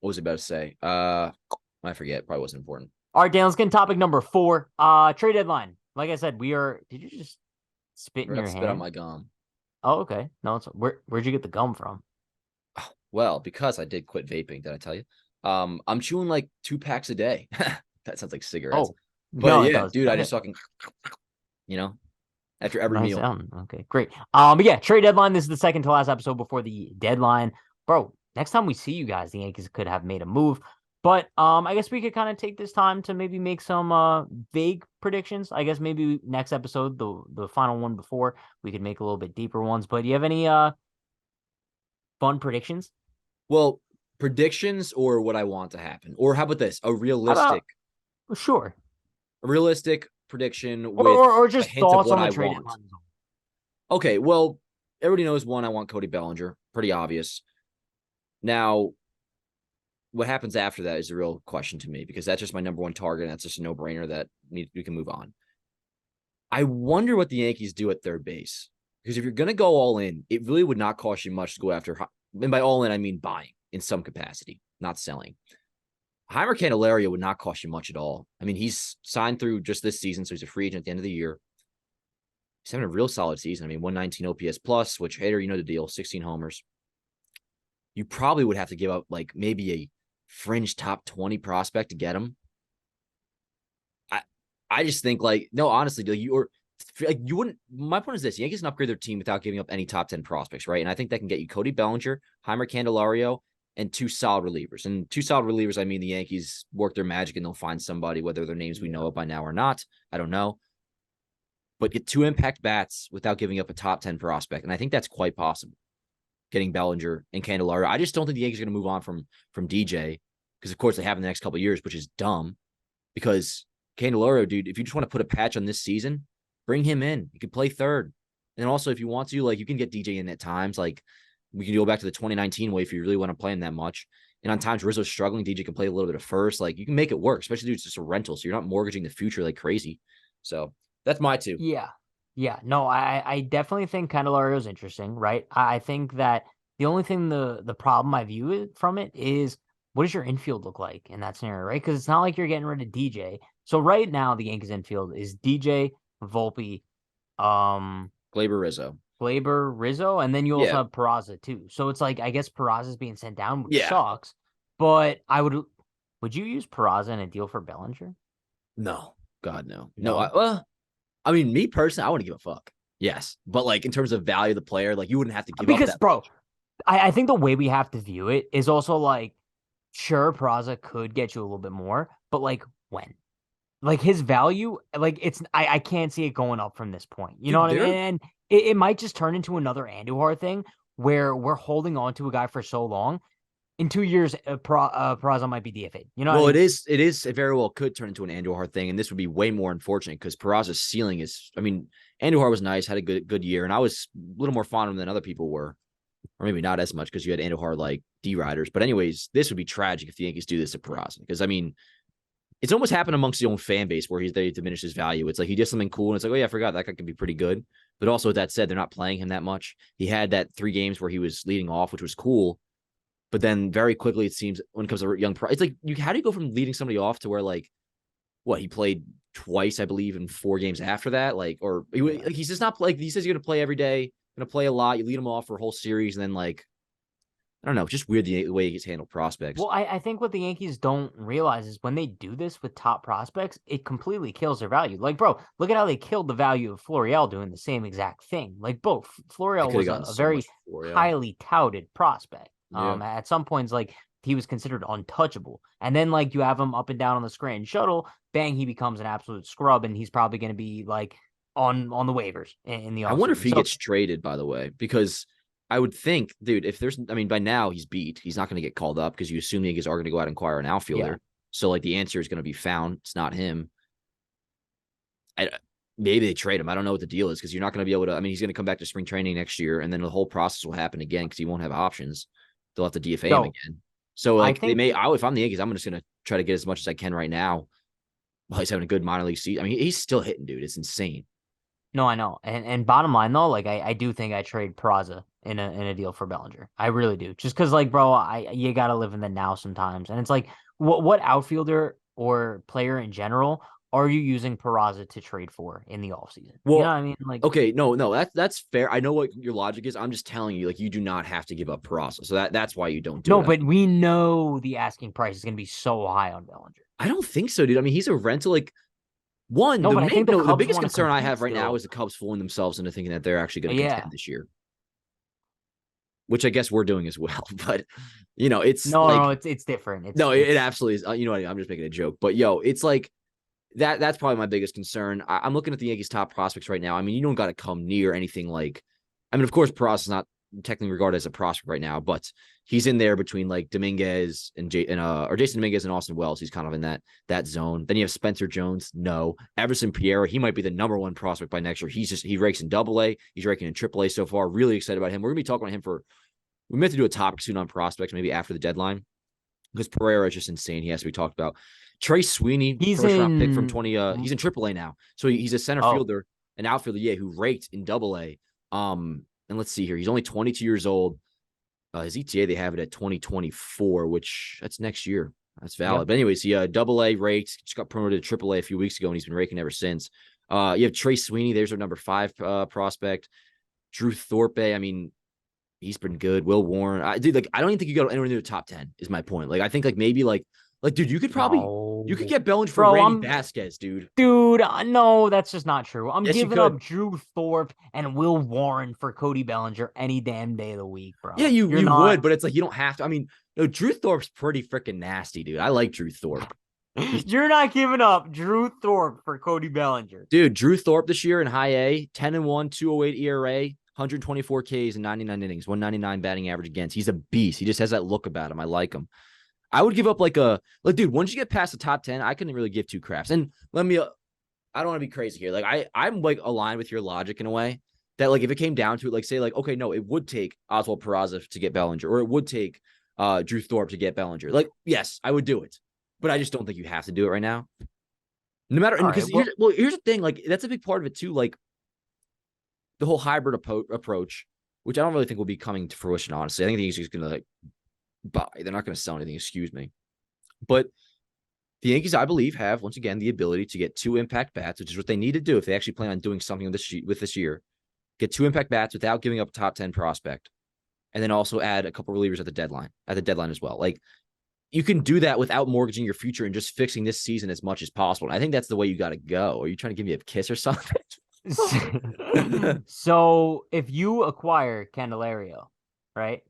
What was I about to say? I forget. Probably wasn't important. All right, Dan, let's get into topic number 4. Trade deadline. Like I said, we are. Did you just spit I in got your to spit out hand? my gum. Oh, okay. No, it's where'd you get the gum from? Well, because I did quit vaping, did I tell you? I'm chewing like 2 packs a day. That sounds like cigarettes. Oh, But no, it yeah, does. dude, I just fucking, after every Nice meal. sound. Okay, great. But yeah, trade deadline. This is the second to last episode before the deadline, bro. Next time we see you guys, the Yankees could have made a move. But I guess we could kind of take this time to maybe make some vague predictions. I guess maybe next episode, the final one before, we could make a little bit deeper ones. But do you have any fun predictions? Well, predictions or what I want to happen, or how about this? How about sure, A realistic prediction or with or a just hint of thoughts what on the I trade want. deadline? Okay, well, everybody knows one, I want Cody Bellinger. Pretty obvious. Now, what happens after that is a real question to me because that's just my number one target. And that's just a no-brainer that we can move on. I wonder what the Yankees do at third base. Because if you're going to go all in, it really would not cost you much to go after. And by all in, I mean buying in some capacity, not selling. Heimer Candelario would not cost you much at all. I mean, he's signed through just this season, so he's a free agent at the end of the year. He's having a real solid season. I mean, 119 OPS plus, which, hater, you know the deal, 16 homers. You probably would have to give up like maybe a fringe top 20 prospect to get him. I just think like, no, honestly, you wouldn't. My point is this: Yankees can upgrade their team without giving up any top 10 prospects, right? And I think that can get you Cody Bellinger, Heimer Candelario, and two solid relievers. And two solid relievers, I mean, the Yankees work their magic and they'll find somebody, whether their names we know it by now or not. I don't know. But get two impact bats without giving up a top 10 prospect. And I think that's quite possible. Getting Bellinger and Candelario. I just don't think the Yankees are going to move on from DJ because, of course, they have in the next couple of years, which is dumb because Candelario, dude, if you just want to put a patch on this season, bring him in. He could play third. And also, if you want to, like, you can get DJ in at times. Like, we can go back to the 2019 way if you really want to play him that much. And on times Rizzo's struggling, DJ can play a little bit of first. Like, you can make it work, especially if it's just a rental. So you're not mortgaging the future like crazy. So that's my two. Yeah. Yeah. No, I definitely think Candelario is interesting, right? I think that the only thing the problem I view it from it is what does your infield look like in that scenario, right? Because it's not like you're getting rid of DJ. So right now the Yankees infield is DJ, Volpe, Glaber Rizzo. Glaber, Rizzo, and then you also Yeah. have Peraza too. So it's like I guess Peraza's being sent down, which Yeah. sucks. But would you use Peraza in a deal for Bellinger? No. God, no. No. Well, I mean, me personally, I wouldn't give a fuck. Yes. But like in terms of value of the player, like you wouldn't have to give Because, up that. bro, I think the way we have to view it is also like, sure, Peraza could get you a little bit more, but like when? Like his value, like I can't see it going up from this point. You know what I mean? And it might just turn into another Andujar thing where we're holding on to a guy for so long. In 2 years, Peraza might be DFA'd. You know Well, what I mean? it very well could turn into an Andujar thing, and this would be way more unfortunate because Peraza's ceiling is. I mean, Andujar was nice, had a good year, and I was a little more fond of him than other people were, or maybe not as much because you had Andujar like D riders. But anyways, this would be tragic if the Yankees do this to Peraza because I mean, it's almost happened amongst the own fan base where they diminish his value. It's like he did something cool, and it's like, oh yeah, I forgot that guy can be pretty good. But also with that said, they're not playing him that much. He had that 3 games where he was leading off, which was cool. But then very quickly, it seems when it comes to young, it's like how do you go from leading somebody off to where like what he played twice, I believe, in 4 games after that, like like he's just not like he says he's gonna play every day, gonna play a lot. You lead him off for a whole series, and then like I don't know, just weird the way he gets handled prospects. Well, I think what the Yankees don't realize is when they do this with top prospects, it completely kills their value. Like, bro, look at how they killed the value of Florial doing the same exact thing. Like, both Florial was a very highly touted prospect. At some points, like he was considered untouchable, and then like you have him up and down on the Scranton shuttle, bang, he becomes an absolute scrub, and he's probably going to be like on the waivers in the offseason. I wonder if he gets traded, by the way, because I would think, dude, if there's, I mean, by now he's beat. He's not going to get called up because you assume the Yankees are going to go out and acquire an outfielder. Yeah. So like the answer is going to be found. It's not him. Maybe they trade him. I don't know what the deal is because you're not going to be able to. I mean, he's going to come back to spring training next year, and then the whole process will happen again because he won't have options. They'll have to DFA him again. So like if I'm the Yankees, I'm just going to try to get as much as I can right now while he's having a good minor league season. I mean, he's still hitting, dude. It's insane. No, I know. And bottom line though, like I do think I trade Peraza in a deal for Bellinger. I really do. Just because like, bro, you gotta live in the now sometimes. And it's like what outfielder or player in general are you using Peraza to trade for in the offseason? Well, you know what I mean? Like, okay, no, that's fair. I know what your logic is. I'm just telling you, like, you do not have to give up Peraza. So that's why you don't do it. No, but we know the asking price is gonna be so high on Bellinger. I don't think so, dude. I mean, he's a rental, like the biggest concern I have right now is the Cubs fooling themselves into thinking that they're actually going to contend this year. which I guess we're doing as well. But it's No, like no, it's different. no, it It's absolutely is. You know what I mean? I'm just making a joke, but it's like that. That's probably my biggest concern. I'm looking at the Yankees' top prospects right now. I mean, you don't got to come near anything like. I mean, of course, Peraza is not technically regarded as a prospect right now, but he's in there between like Dominguez or Jason Dominguez and Austin Wells. He's kind of in that zone. Then you have Spencer Jones. No, Everson Pierre. He might be the number one prospect by next year. He rakes in AA. He's raking in AAA so far. Really excited about him. We're gonna be talking about him for. We meant to do a topic soon on prospects, maybe after the deadline, because Pereira is just insane. He has to be talked about. Trey Sweeney, he's first round pick from in 20. He's in AAA now, so he's a center oh fielder, an outfielder, who raked in AA. And let's see here, he's only 22 years old. His ETA, they have it at 2024, which that's next year. That's valid. yep. But anyways, he AA raked, just got promoted to AAA a few weeks ago, and he's been raking ever since. You have Trey Sweeney. There's our number 5 prospect. Drew Thorpe. I mean, he's been good. Will Warren. I don't even think you go anywhere near the top 10 is my point. Like, I think like maybe like dude, you could No, get Bellinger for bro, Randy Vasquez, dude. dude, no, that's just not true. I'm Yes, you giving could. up Drew Thorpe and Will Warren for Cody Bellinger any damn day of the week, Yeah, bro. You're you not. would, but it's like you don't have to. I mean, no, Drew Thorpe's pretty freaking nasty, dude. I like Drew Thorpe. He's You're not giving up Drew Thorpe for Cody Bellinger. Dude, Drew Thorpe this year in high A, 10-1, 208 ERA, 124 Ks and 99 innings, 199 batting average against. He's a beast. He just has that look about him. I like him. I would give up dude, once you get past the top 10, I couldn't really give two craps. And I don't want to be crazy here. Like I'm like aligned with your logic in a way that like if it came down to it, like say like, okay, no, it would take Oswald Peraza to get Bellinger, or it would take Drew Thorpe to get Bellinger. Like, yes, I would do it, but I just don't think you have to do it right now. No matter, because here's the thing, like that's a big part of it too, like the whole hybrid approach, which I don't really think will be coming to fruition. Honestly, I think he's just gonna like buy. They're not gonna sell anything. Excuse me, but the Yankees, I believe, have once again the ability to get 2 impact bats, which is what they need to do if they actually plan on doing something with this year. Get 2 impact bats without giving up a top 10 prospect, and then also add a couple relievers at the deadline as well. Like you can do that without mortgaging your future and just fixing this season as much as possible. And I think that's the way you got to go. Are you trying to give me a kiss or something? So if you acquire Candelario, right?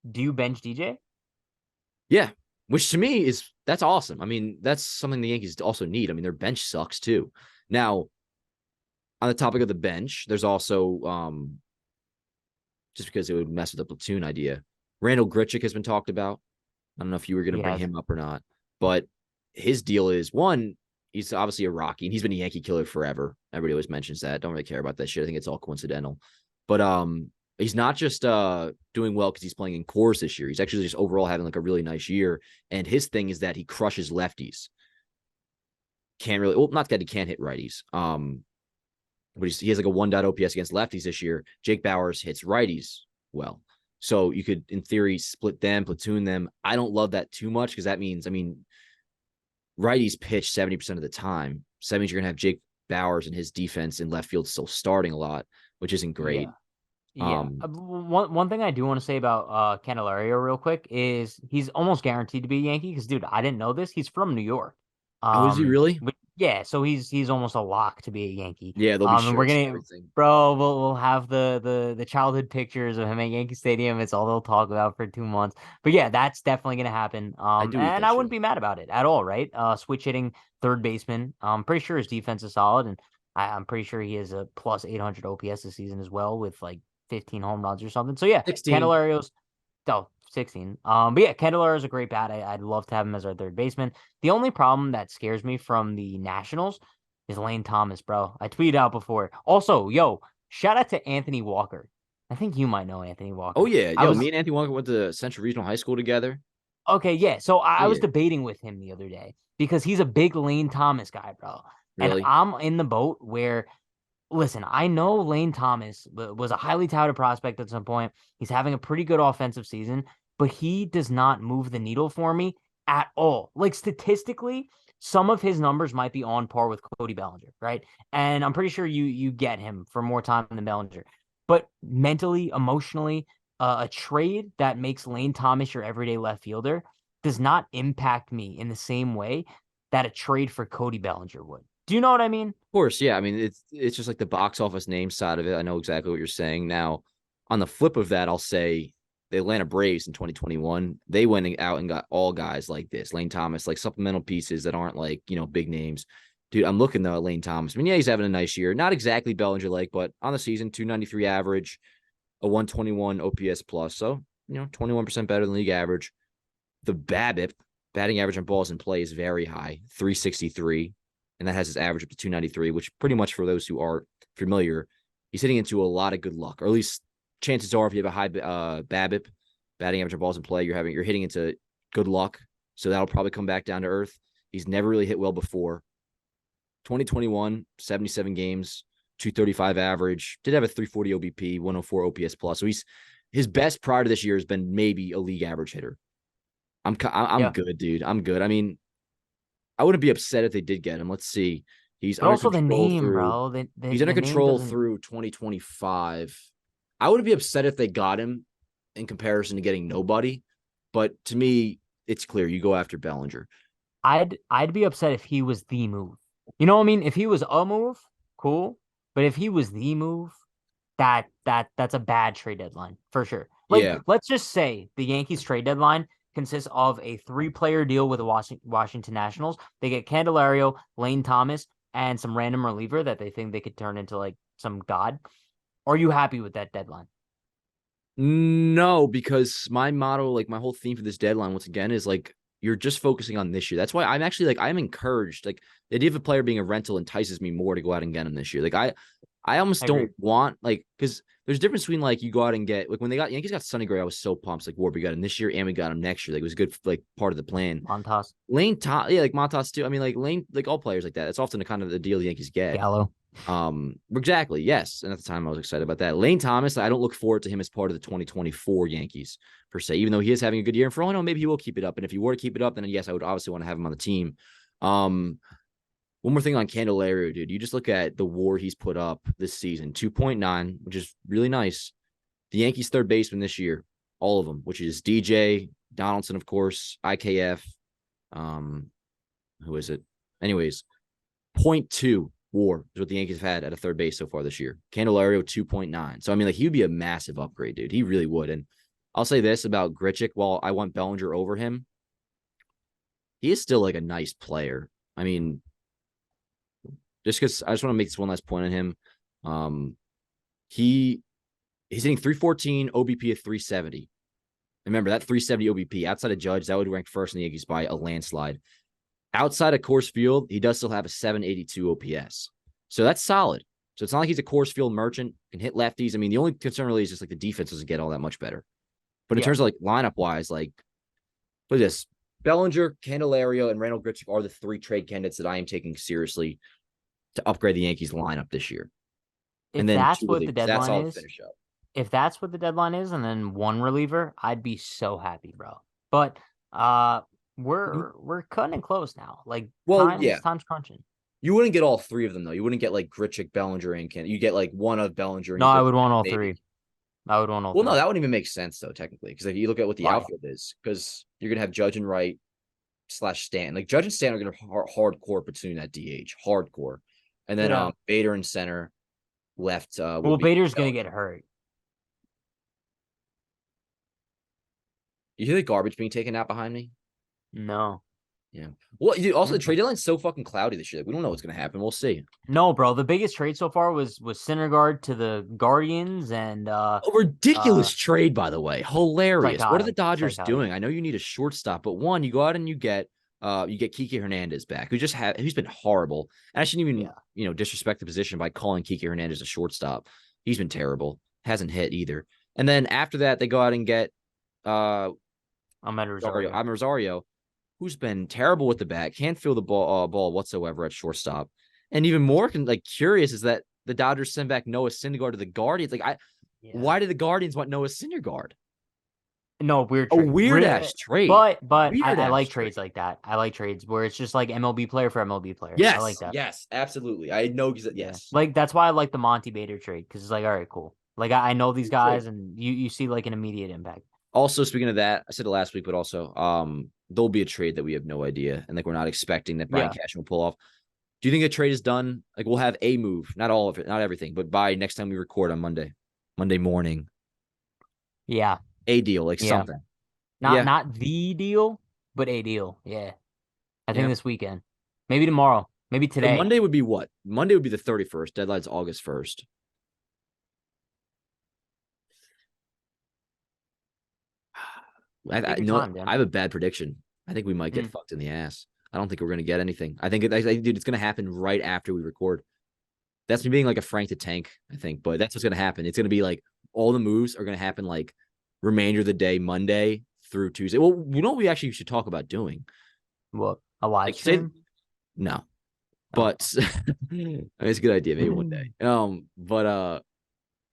Do you bench DJ? Yeah, which to me that's awesome. I mean, that's something the Yankees also need. I mean, their bench sucks too. Now, on the topic of the bench, there's also just because it would mess with the platoon idea. Randall Grichuk has been talked about. I don't know if you were going to bring him up or not, but his deal is one, he's obviously a Rocky, and he's been a Yankee killer forever. Everybody always mentions that. Don't really care about that shit. I think it's all coincidental. But he's not just doing well because he's playing in cores this year. He's actually just overall having like a really nice year. And his thing is that he crushes lefties. Not that he can't hit righties. But he has like a 1. OPS against lefties this year. Jake Bauers hits righties well. So you could, in theory, split them, platoon them. I don't love that too much because that means, I mean, righties pitch 70% of the time. So that means you're going to have Jake Bauers and his defense in left field still starting a lot, which isn't great. Yeah. One thing I do want to say about Candelario real quick is he's almost guaranteed to be a Yankee because, dude, I didn't know this. He's from New York. Oh, is he really? Yeah, so he's almost a lock to be a Yankee. Yeah, they'll be and we're shirts and gonna, everything. bro. We'll have the childhood pictures of him at Yankee Stadium. It's all they'll talk about for 2 months. But yeah, that's definitely gonna happen. And I wouldn't be mad about it at all, right? Switch hitting third baseman. I'm pretty sure his defense is solid, and I'm pretty sure he has a plus 800 OPS this season as well with like 15 home runs or something. So yeah, 16. Candelario's 16. But yeah, Candelario is a great bat. I'd love to have him as our third baseman. The only problem that scares me from the Nationals is Lane Thomas, bro. I tweeted out before. Also, yo, shout out to Anthony Walker. I think you might know Anthony Walker. Oh yeah, me and Anthony Walker went to Central Regional High School together. Okay, yeah. So I was debating with him the other day because he's a big Lane Thomas guy, bro. Really? And I'm in the boat where, listen, I know Lane Thomas was a highly touted prospect at some point. He's having a pretty good offensive season, but he does not move the needle for me at all. Like statistically, some of his numbers might be on par with Cody Bellinger, right? And I'm pretty sure you get him for more time than Bellinger. But mentally, emotionally, a trade that makes Lane Thomas your everyday left fielder does not impact me in the same way that a trade for Cody Bellinger would. Do you know what I mean? Of course, yeah. I mean, it's just like the box office name side of it. I know exactly what you're saying. Now, On the flip of that, I'll say the Atlanta Braves in 2021, they went out and got all guys like this, Lane Thomas, like supplemental pieces that aren't like, big names. Dude, I'm looking though at Lane Thomas. I mean, yeah, he's having a nice year. Not exactly Bellinger like, but on the season, 293 average, a 121 OPS plus. So, 21% better than league average. The BABIP, batting average on balls in play, is very high, 363. And that has his average up to 293, which pretty much for those who aren't familiar, he's hitting into a lot of good luck, or at least chances are if you have a high BABIP, batting average on balls in play, you're hitting into good luck. So that'll probably come back down to earth. He's never really hit well before. 2021, 77 games, 235 average, did have a 340 OBP, 104 OPS plus. So his best prior to this year has been maybe a league average hitter. I'm good, dude. I'm good. I mean, I wouldn't be upset if they did get him. Let's see. He's But under also the control name, through. bro. He's under The name control doesn't. through 2025. I wouldn't be upset if they got him in comparison to getting nobody. But to me, it's clear you go after Bellinger. I'd be upset if he was the move. You know what I mean? If he was a move, cool. But if he was the move, that's a bad trade deadline for sure. Like, Yeah. let's just say the Yankees trade deadline consists of a 3-player deal with the Washington Nationals. They get Candelario, Lane Thomas, and some random reliever that they think they could turn into like some god. Are you happy with that deadline? No, because my motto, like my whole theme for this deadline, once again, is like you're just focusing on this year. That's why I'm actually like I'm encouraged. Like the idea of a player being a rental entices me more to go out and get him this year. Like I almost I agree. don't want like because there's a difference between like you go out and get like when they got Yankees got Sonny Gray, I was so pumped. Like Warby got him this year and we got him next year. Like it was a good like part of the plan. Montas, Lane Tom, yeah, like Montas too. I mean, like Lane, like all players like that. It's often the kind of the deal the Yankees get. Gallo. Exactly. Yes. And at the time I was excited about that. Lane Thomas, I don't look forward to him as part of the 2024 Yankees per se, even though he is having a good year. And for all I know, maybe he will keep it up. And if he were to keep it up, then yes, I would obviously want to have him on the team. One more thing on Candelario, dude. You just look at the WAR he's put up this season, 2.9, which is really nice. The Yankees third baseman this year, all of them, which is DJ, Donaldson, of course, IKF. Who is it? Anyways, 0.2 WAR is what the Yankees have had at a third base so far this year. Candelario 2.9. So I mean, like he would be a massive upgrade, dude. He really would. And I'll say this about Grichuk. While I want Bellinger over him, he is still like a nice player. I mean, just because I just want to make this one last point on him. He's hitting 314 OBP of 370. Remember that 370 OBP outside of Judge, that would rank first in the Yankees by a landslide. Outside of Coors Field, he does still have a 782 OPS. So that's solid. So it's not like he's a Coors Field merchant, can hit lefties. I mean, the only concern really is just like the defense doesn't get all that much better. But in terms of like lineup wise, like look at this. Bellinger, Candelario, and Randall Grichuk are the 3 trade candidates that I am taking seriously to upgrade the Yankees lineup this year. If that's what the deadline is, finish up. if that's what the deadline is, and then one reliever, I'd be so happy, bro. But we're cutting it close now. Like time's crunching. You wouldn't get all 3 of them though. You wouldn't get like Grichuk, Bellinger, and You get like one of Bellinger. And No, I Grichuk, would want all maybe. 3. I would want all Well, 3. no, that wouldn't even make sense though, technically, because if you look at what the outfield is, because you're gonna have Judge and Wright / Stanton. Like Judge and Stanton are gonna hardcore between that DH, hardcore, and then Bader in center, left. Well, Bader's gonna get hurt. You hear the garbage being taken out behind me? No. Yeah. Well, also the trade deadline's so fucking cloudy this year. Like, we don't know what's gonna happen. We'll see. No, bro. The biggest trade so far was Syndergaard to the Guardians and a ridiculous trade, by the way. Hilarious. What are the Dodgers doing? I know you need a shortstop, but one, you go out and you get Kike Hernandez back, who's been horrible. And I shouldn't even disrespect the position by calling Kike Hernandez a shortstop. He's been terrible. Hasn't hit either. And then after that, they go out and get Ahmed Rosario, who's been terrible with the bat, can't feel the ball whatsoever at shortstop. And even more curious is that the Dodgers send back Noah Syndergaard to the Guardians. Why did the Guardians want Noah Syndergaard? No, weird trade. A weird-ass trade. But I like trades like that. I like trades where it's just like MLB player for MLB player. Yes, I like that. Yes, absolutely. I know yes. Like that's why I like the Monty Bader trade, because it's like, all right, cool. Like I know these guys and you see like an immediate impact. Also, speaking of that, I said it last week, but also there'll be a trade that we have no idea. And we're not expecting that Brian Cashman will pull off. Do you think a trade is done? Like we'll have a move, not all of it, not everything, but by next time we record on Monday morning. Yeah. A deal, like Yeah. something. Not Yeah. not the deal, but a deal. Yeah. I think Yeah. this weekend. Maybe tomorrow. Maybe So today. Monday would be what? Monday would be the 31st. Deadline's August 1st. Take your No, time, I Dan. have a bad prediction. I think we might get Mm. fucked in the ass. I don't think we're gonna get anything. Dude, it's gonna happen right after we record. That's me being like a Frank the Tank, I think, but that's what's gonna happen. It's gonna be like all the moves are gonna happen like remainder of the day, Monday through Tuesday. Well, you know what we actually should talk about doing? What? A live Like say stream? no, Oh. but I mean, it's a good idea, maybe one day. But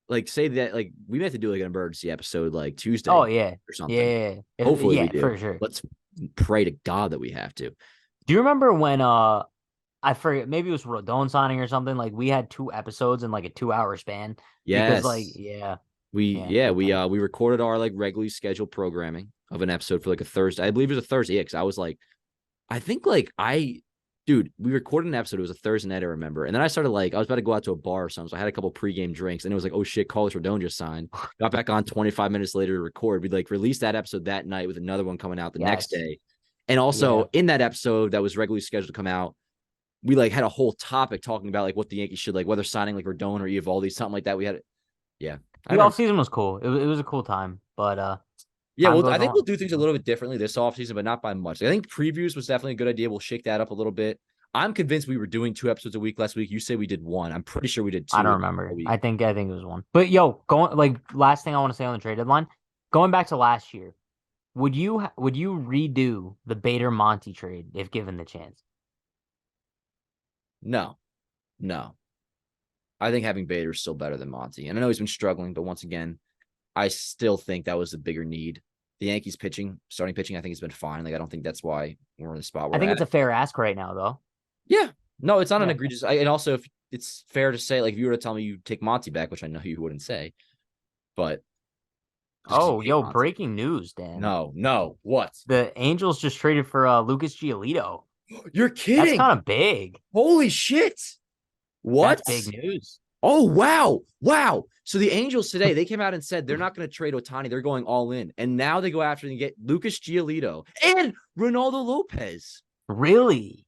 like say that like we may have to do like an emergency episode like Oh Tuesday yeah. or something. Yeah. Hopefully we Yeah, do. for sure. Let's pray to God that we have to. Do you remember when I forget, maybe it was Rodon signing or something? Like we had 2 episodes in like a 2 hour span because like Yes. yeah, We yeah, yeah, good times. we recorded our like regularly scheduled programming of an episode for like a Thursday. I believe it was a Thursday, because I was like, I think like dude, we recorded an episode. It was a Thursday night, I remember. And then I started like, I was about to go out to a bar or something. So I had a couple pregame drinks, and it was like, oh shit, Carlos Rodon just signed. Got back on 25 minutes later to record. We like released that episode that night with another one coming out the next Yes. day. And Yeah. also in that episode that was regularly scheduled to come out, we like had a whole topic talking about like what the Yankees should like, whether signing like Rodon or Eovaldi, something like that. We had it. Yeah. I The remember. off season was cool. It was a cool time, but Yeah, time well, I goes think we'll on. do things a little bit differently this offseason, but not by much. I think previews was definitely a good idea. We'll shake that up a little bit. I'm convinced we were doing 2 episodes a week last week. You say we did one. I'm pretty sure we did I two don't a remember. week. I think it was one. But yo, going like last thing I want to say on the trade deadline, going back to last year, would you redo the Bader Monty trade if given the chance? No, no. I think having Bader is still better than Monty. And I know he's been struggling, but once again, I still think that was the bigger need. The Yankees pitching, starting pitching, I think has been fine. Like, I don't think that's why we're in the spot I we're think at. it's a fair ask right now, though. Yeah. No, it's not an Yeah. egregious. And also, if it's fair to say, like, if you were to tell me you take Monty back, which I know you wouldn't say, but just because you Oh, hate yo, Monty. breaking news, Dan. No, no. What? The Angels just traded for Lucas Giolito. You're That's kidding. kind of big. Holy shit. That's What? big news. Oh, wow. Wow. So the Angels today, they came out and said they're not going to trade Ohtani. They're going all in. And now they go after and get Lucas Giolito and Ronaldo Lopez. Really?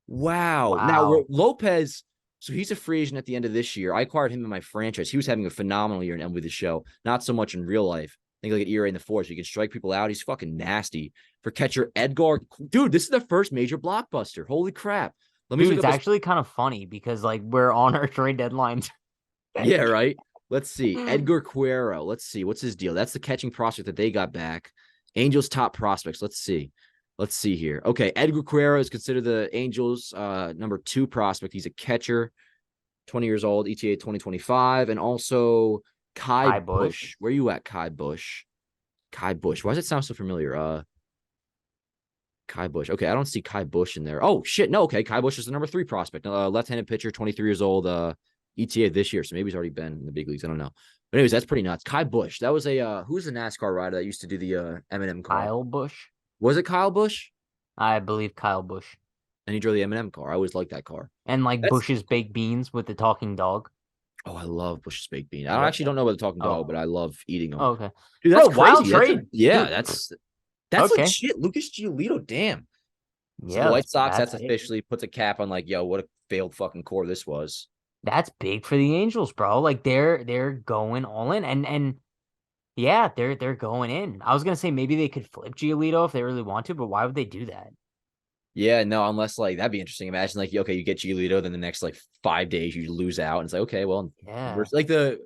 Wow. Now, Wow. Lopez, so he's a free agent at the end of this year. I acquired him in my franchise. He was having a phenomenal year in MLB The Show. Not so much in real life. I think like an ERA in the fours. So you can strike people out. He's fucking nasty. For catcher Edgar. Dude, this is the first major blockbuster. Holy crap. Let me Dude, look it's up his. actually kind of funny because like we're on our trade deadlines. Yeah, right. Let's see. Edgar Cuero. Let's see. What's his deal? That's the catching prospect that they got back. Angels top prospects. Let's see. Let's see here. Okay. Edgar Cuero is considered the Angels number 2 prospect. He's a catcher, 20 years old, ETA 2025. And also Kai Hi, Bush. Bush. Where you at, Kai Bush? Kai Bush. Why does it sound so familiar? Kai Bush. Okay, I don't see Kai Bush in there. Oh shit, no. Okay, Kai Bush is the number 3 prospect. Left-handed pitcher, 23 years old. ETA this year, so maybe he's already been in the big leagues. I don't know. But anyways, that's pretty nuts. Kai Bush. That was a who's the NASCAR rider that used to do the M&M car? Kyle Bush. Was it Kyle Bush? I believe Kyle Bush. And he drove the M&M car. I always liked that car. And like That's Bush's baked beans with the talking dog. I love Bush's baked bean. Yep. Actually don't know about the talking dog, Oh, but I love eating them. okay. Dude, that's Bro, wild crazy. trade. Dude, That's okay. legit. Lucas Giolito, damn. So the Yeah, White Sox, that's big. officially puts a cap on like, yo, what a failed fucking core this was. That's big for the Angels, bro. Like they're going all in and yeah, they're going in. I was gonna say maybe they could flip Giolito if they really want to, but why would they do that? Yeah, no, unless like that'd be interesting. Imagine like, okay, you get Giolito, then the next like 5 days you lose out, and it's like, okay, well, we're Yeah. like the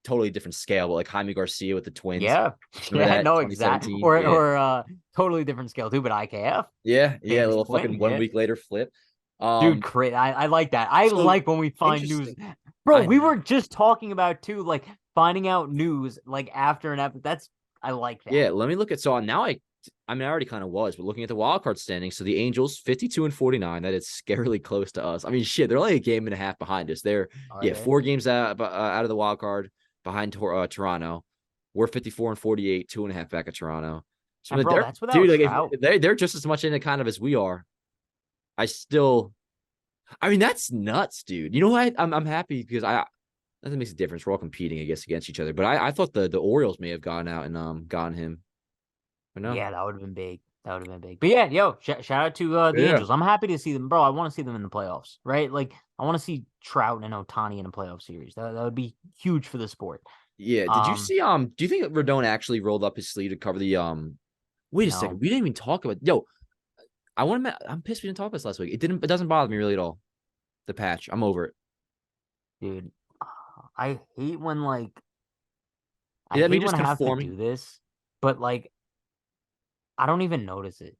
totally different scale, but like Jaime Garcia with the Twins. Yeah. Remember Yeah, that no, exactly. 2017? Or Yeah, totally different scale too, but IKF. yeah, a Fantasy little Twin, fucking one yeah. week later flip. Dude, Um, great. I like that. I so like when we find news. interesting. Bro, I we were just talking about too, like finding out news like after an episode. I like that. Yeah, let me look at so now I mean I already kind of was, but looking at the wild card standings, so the Angels 52 and 49, that is scarily close to us. I mean, shit, they're only a game and a half behind us. They're Are they? 4 games out of the wild card behind Toronto. We're 54 and 48, 2.5 back at Toronto. So And bro, they're that's without dude, like Trout. if they're just as much in it kind of as we are. I mean, that's nuts, dude. You know what? I'm happy because That makes a difference. We're all competing, I guess, against each other. But I thought the Orioles may have gone out and gotten him. But no. Yeah, that would have been big. That would have been big. But yeah, yo, shout out to the Yeah. Angels. I'm happy to see them, bro. I want to see them in the playoffs, right? Like, I want to see Trout and Ohtani in a playoff series. That would be huge for the sport. Yeah. Did you see do you think Rodon actually rolled up his sleeve to cover the wait a second. No, We didn't even talk about I'm pissed we didn't talk about this last week. It doesn't bother me really at all. The patch. I'm over it. dude, I hate when like I Is that me hate when just I have to conforming? do this, but like I don't even notice it.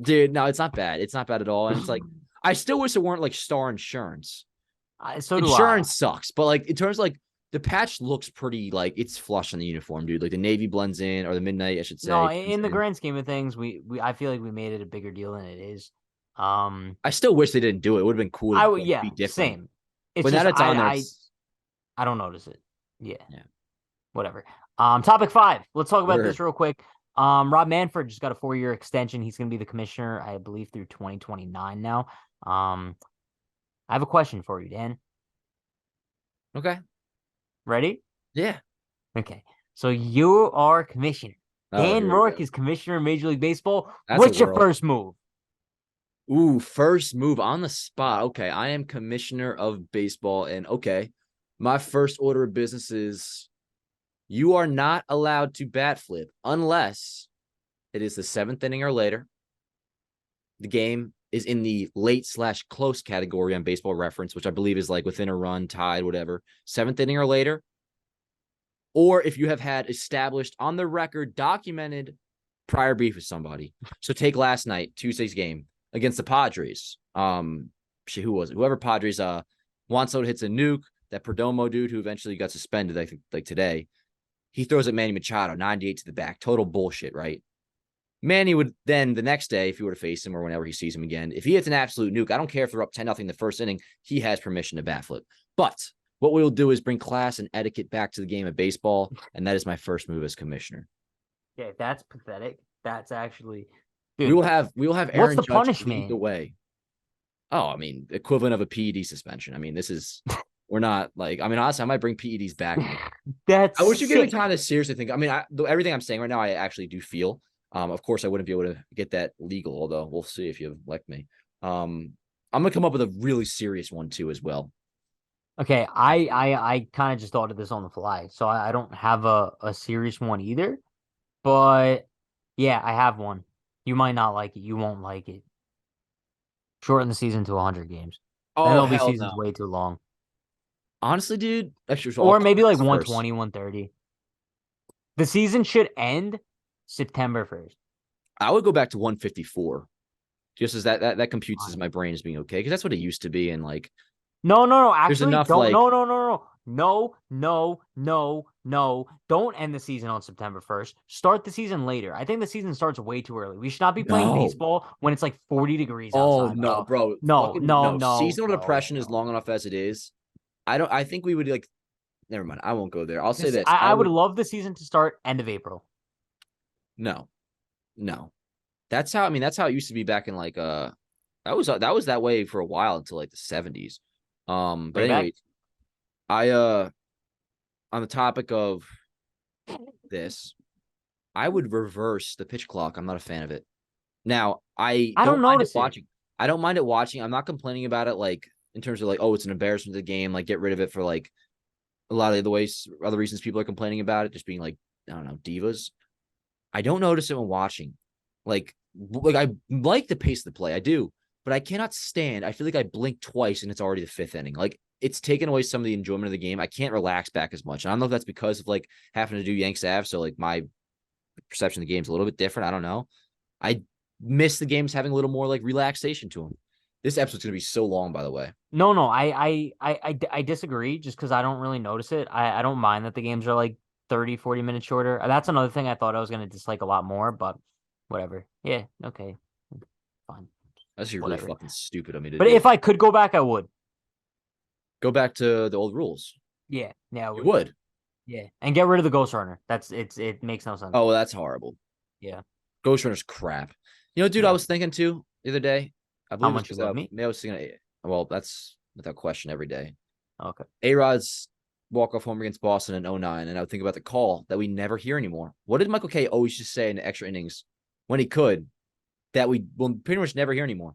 Dude, no, it's not bad. It's not bad at all. And it's like I still wish it weren't like Star Insurance. So do I. Insurance sucks, but like in terms of like the patch looks pretty like it's flush on the uniform, dude. Like the navy blends in, or the midnight, I should No, say. in the grand scheme of things, we I feel like we made it a bigger deal than it is. I still wish they didn't do it. It would have been cool to like, Yeah, be different. same. It's But now just that it's on there, it's I don't notice it. Yeah, yeah. whatever. Topic 5. Let's talk about Word. this real quick. Rob Manfred just got a 4-year extension. He's going to be the commissioner, I believe, through 2029 now. I have a question for you, Dan. Okay. Ready? Yeah. Okay. So you are commissioner. Oh, Dan here we Rourke go. is commissioner of Major League Baseball. That's a What's your world. first move? Ooh, first move on the spot. Okay, I am commissioner of baseball, and okay, my first order of business is you are not allowed to bat flip unless it is the 7th inning or later. The game is in the late/close category on Baseball Reference, which I believe is like within a run, tied, whatever. 7th inning or later. Or if you have had established on the record, documented prior beef with somebody. So take last night, Tuesday's game against the Padres. Who was it? Whoever Padres, Juan Soto hits a nuke. That Perdomo dude who eventually got suspended, I think, like today, he throws at Manny Machado, 98 to the back. Total bullshit, right? Manny would then the next day, if he were to face him or whenever he sees him again, if he hits an absolute nuke, I don't care if they're up 10-0 the first inning, he has permission to bat flip. But what we'll do is bring class and etiquette back to the game of baseball, and that is my first move as commissioner. Okay, that's pathetic. That's actually, We dude. will have What's Aaron the Judge lead punishment? the way. Oh, I mean, equivalent of a PED suspension. I mean, we're not like, I mean, honestly, I might bring PEDs back. That's I wish you gave me sick. time to seriously think. I mean, everything I'm saying right now, I actually do feel. Of course, I wouldn't be able to get that legal, although we'll see if you elect me. I'm gonna come up with a really serious one too, as well. Okay, I kind of just thought of this on the fly, so I don't have a serious one either. But yeah, I have one. You might not like it. You won't like it. Shorten the season to 100 games. Then Oh there'll be hell seasons no! way too long. Honestly, dude, that's just Or maybe like first. 120, 130. The season should end September 1st. I would go back to 154, just as that computes as my brain as being okay, because that's what it used to be, and like No. there's Actually, enough don't. like No. Don't end the season on September 1st. Start the season later. I think the season starts way too early. We should not be playing no. baseball when it's like 40 degrees Oh outside, no, bro. bro. No, Fucking no, no. no, Seasonal no, depression is no. long enough as it is. I think we would like never mind. I won't go there. I'll say this. I would love the season to start end of April. No. No. That's how it used to be back in like that was that way for a while until like the 70s. But Bring it back. anyway, I on the topic of this, I would reverse the pitch clock. I'm not a fan of it. Now, I I don't don't mind it notice it. watching. I don't mind it watching. I'm not complaining about it like in terms of like, oh, it's an embarrassment to the game, like get rid of it for like a lot of the ways other reasons people are complaining about it, just being like, I don't know, divas. I don't notice it when watching. Like I like the pace of the play. I do, but I cannot stand. I feel like I blink twice and it's already the 5th inning. Like it's taken away some of the enjoyment of the game. I can't relax back as much. And I don't know if that's because of like having to do Yanks Ave. So like my perception of the game is a little bit different. I don't know. I miss the games having a little more like relaxation to them. This episode's gonna be so long, by the way. No. I disagree just because I don't really notice it. I don't mind that the games are like 30, 40 minutes shorter. That's another thing I thought I was going to dislike a lot more, but whatever. Yeah, okay. Fine. That's actually really Whatever. fucking stupid of me to But do. if I could go back, I would. Go back to the old rules. Yeah, I You would. Yeah, and get rid of the ghost runner. It makes no sense. Oh, well, that's horrible. Yeah. Ghost Runner's crap. You know, dude, I Yeah. was thinking too the other day. I How believe much it's you love me? maybe I was thinking, well, that's without question every day. Okay. A-Rod's walk-off homer against Boston in '09, and I would think about the call that we never hear anymore. What did Michael Kay always just say in the extra innings when he could that we will pretty much never hear anymore?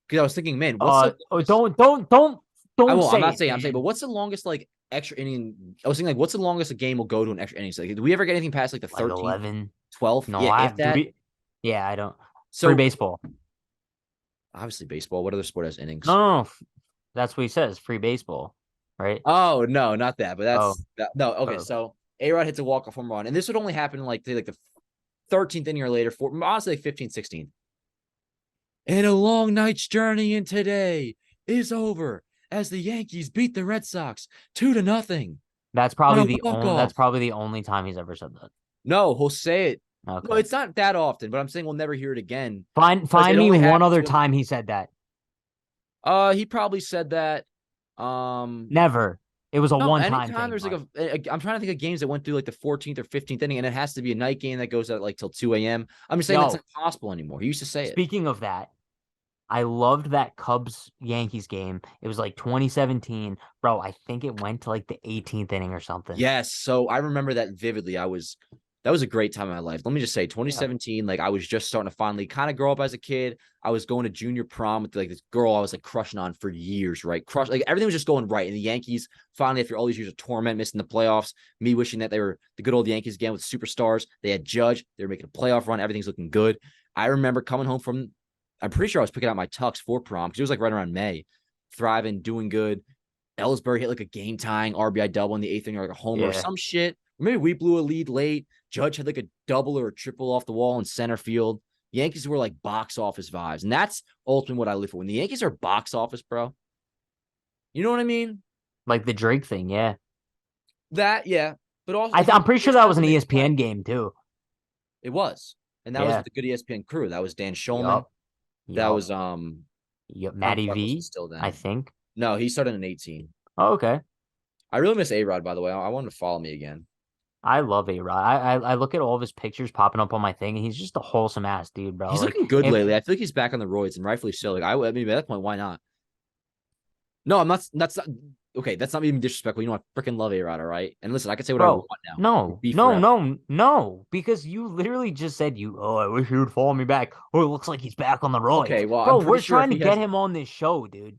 Because I was thinking, man, what's the Oh, longest... don't I'm say not it, saying, man. but what's the longest like extra inning? I was thinking like, what's the longest a game will go to an extra innings? Like, do we ever get anything past like the Like 13th, 11? 12th? No, Yeah, I if have. Do that. we? Yeah, I don't. Free So baseball. obviously baseball. What other sport has No, innings? no, no. That's what he says. Free baseball, right? Oh no, not that. But Oh, no. Okay, oh. so A-Rod hits a walk-off home run, and this would only happen like say, like the 13th inning or later, honestly like 15th, 16th. And a long night's journey in today is over as the Yankees beat the Red Sox 2-0 That's on probably a the only. That's walk-off. probably the only time he's ever said that. No, he'll say it. No, Okay. it's not that often, but I'm saying we'll never hear it again because Find it me only one happens other when time he said that. he probably said that. Never. It was a No, one-time anytime thing, there's bud. I'm trying to think of games that went through like the 14th or 15th inning, and it has to be a night game that goes at like till 2 a.m. I'm just saying that's Yo, not possible anymore. He used to say it. speaking of that, I loved that Cubs Yankees game. It was like 2017. Bro, I think it went to like the 18th inning or something. Yes, so I remember that vividly. That was a great time in my life. Let me just say, Yeah. 2017, like I was just starting to finally kind of grow up as a kid. I was going to junior prom with like this girl I was like crushing on for years, right? Like everything was just going right. And the Yankees finally, after all these years of torment, missing the playoffs, me wishing that they were the good old Yankees again with superstars. They had Judge, they were making a playoff run, everything's looking good. I remember coming home from, I'm pretty sure I was picking out my tux for prom because it was like right around May, thriving, doing good. Ellsbury hit like a game tying RBI double in the eighth inning or like a homer or Yeah. some shit. Maybe we blew a lead late. Judge had like a double or a triple off the wall in center field. Yankees were like box office vibes. And that's ultimately what I live for. When the Yankees are box office, bro, you know what I mean? Like the Drake thing, yeah. That, yeah. But also, like, I'm pretty sure it's that kind was of an when they play. ESPN game too. It was. And that was Yeah. with the good ESPN crew. That was Dan Schulman. Yup. That Yup. was, Yup. how the Matty fuck was he V, still I then? think. No, he started in 18. Oh, okay. I really miss A-Rod, by the way. I want him to follow me again. I love A-Rod. I look at all of his pictures popping up on my thing, and he's just a wholesome ass dude, bro. He's Like looking good if lately. I feel like he's back on the roids, and rightfully so. Like I mean, at that point, why not? No, I'm not. That's not okay. That's not even disrespectful. You know, I freaking love A-Rod. All right, and listen, I can say what I want bro, now. We'll no, be no, forever. no, no, because you literally just said I wish he would follow me back. Oh, it looks like he's back on the roids. Okay, well, I'm Bro, pretty we're sure if trying to he get has, him on this show, dude.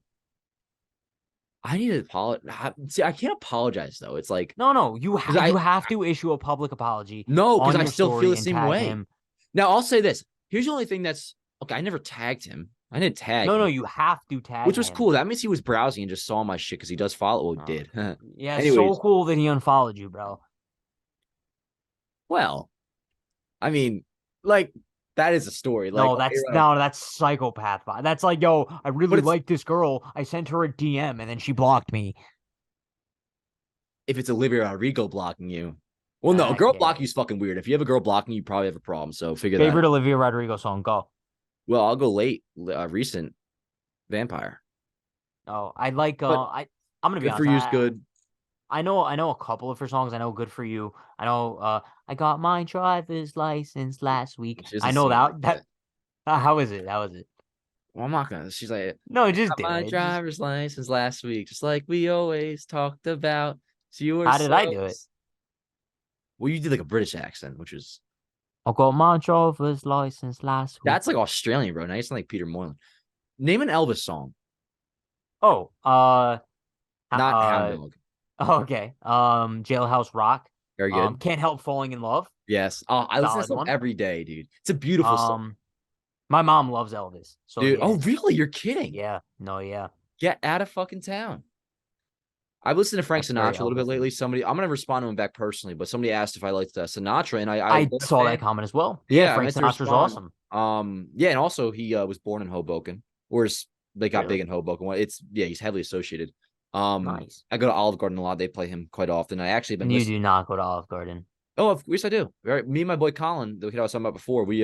I need to apologize. See, I can't apologize though. It's like No, because you have to issue a public apology no, because on I your still feel story the and same tag way. him. Now I'll say this. Here's the only thing that's okay. I never tagged him. I didn't tag No, him, you have to tag which was him. cool. That means he was browsing and just saw my shit because he does follow. Well, Uh, did. yeah, so Anyways, cool that he unfollowed you, bro. well, I mean, like that is a story. Like, No, that's psychopath. That's like, yo, I but really it's like this girl. I sent her a DM and then she blocked me. if it's Olivia Rodrigo blocking you. Well, no, girl Okay. blocking you is fucking weird. If you have a girl blocking you, you probably have a problem. So figure that Favorite out. Olivia Rodrigo song? Go. Well, I'll go late. Recent Vampire, Oh, I like. but I'm gonna be Good for honest. You is good. I know a couple of her songs. I know "Good for You." I know. I got my driver's license last week. She doesn't I know sing it like that. that. How is it? How is it? Well, I'm not gonna. She's like, No, just got do my it. Just driver's license last week, just like we always talked about. So you were how did I so. do it? Well, you did like a British accent, which is I got my driver's license last week. that's like Australian, bro. Now you sound like Peter Moylan. Name an Elvis song, Oh, not Hound uh, Dog. okay. Jailhouse Rock. Very good. Can't help falling in love. Yes. Oh, I listen to that Solid song one. every day, dude. It's a beautiful song. Um, my mom loves Elvis, so Dude, yeah, oh really? You're kidding? yeah, no, yeah, Get out of fucking town. I've listened to Frank that's very Sinatra a little bit Elvisy. lately. I'm gonna respond to him back personally, but somebody asked if I liked Sinatra, and I I was a saw that fan. comment as well. Yeah, Yeah, I Frank meant to Sinatra's respond. awesome. Yeah, and also he was born in Hoboken, or they got big Really in Hoboken. Well, he's heavily associated. nice. I go to Olive Garden a lot. They play him quite often. I actually been You listening. do not go to Olive Garden. Oh, of course I do. Right, me and my boy Colin, the kid I was talking about before, we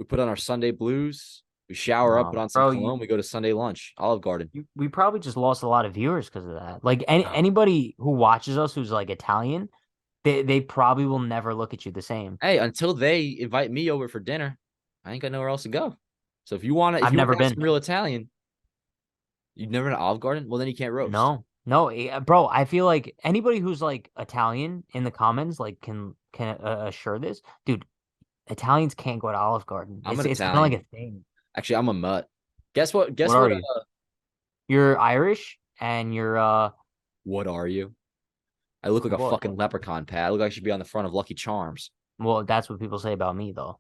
put on our Sunday blues. We shower up, put No, on some bro, cologne. We go to Sunday lunch, Olive Garden. we probably just lost a lot of viewers because of that. Like Oh. anybody who watches us who's like Italian, they probably will never look at you the same. Hey, until they invite me over for dinner, I ain't got nowhere else to go. So if I've you want never to have been. some real Italian, you've never been to Olive Garden. Well, then you can't roast. No, No, bro, I feel like anybody who's like Italian in the comments like can assure this, dude. Italians can't go to Olive Garden. I'm an It's kind of like Italian. a thing. Actually, I'm a mutt. Guess what? What Guess are what? you? You're Irish and you're What are you? I look like a what? fucking leprechaun, Pat. I look like I should be on the front of Lucky Charms. Well, that's what people say about me though.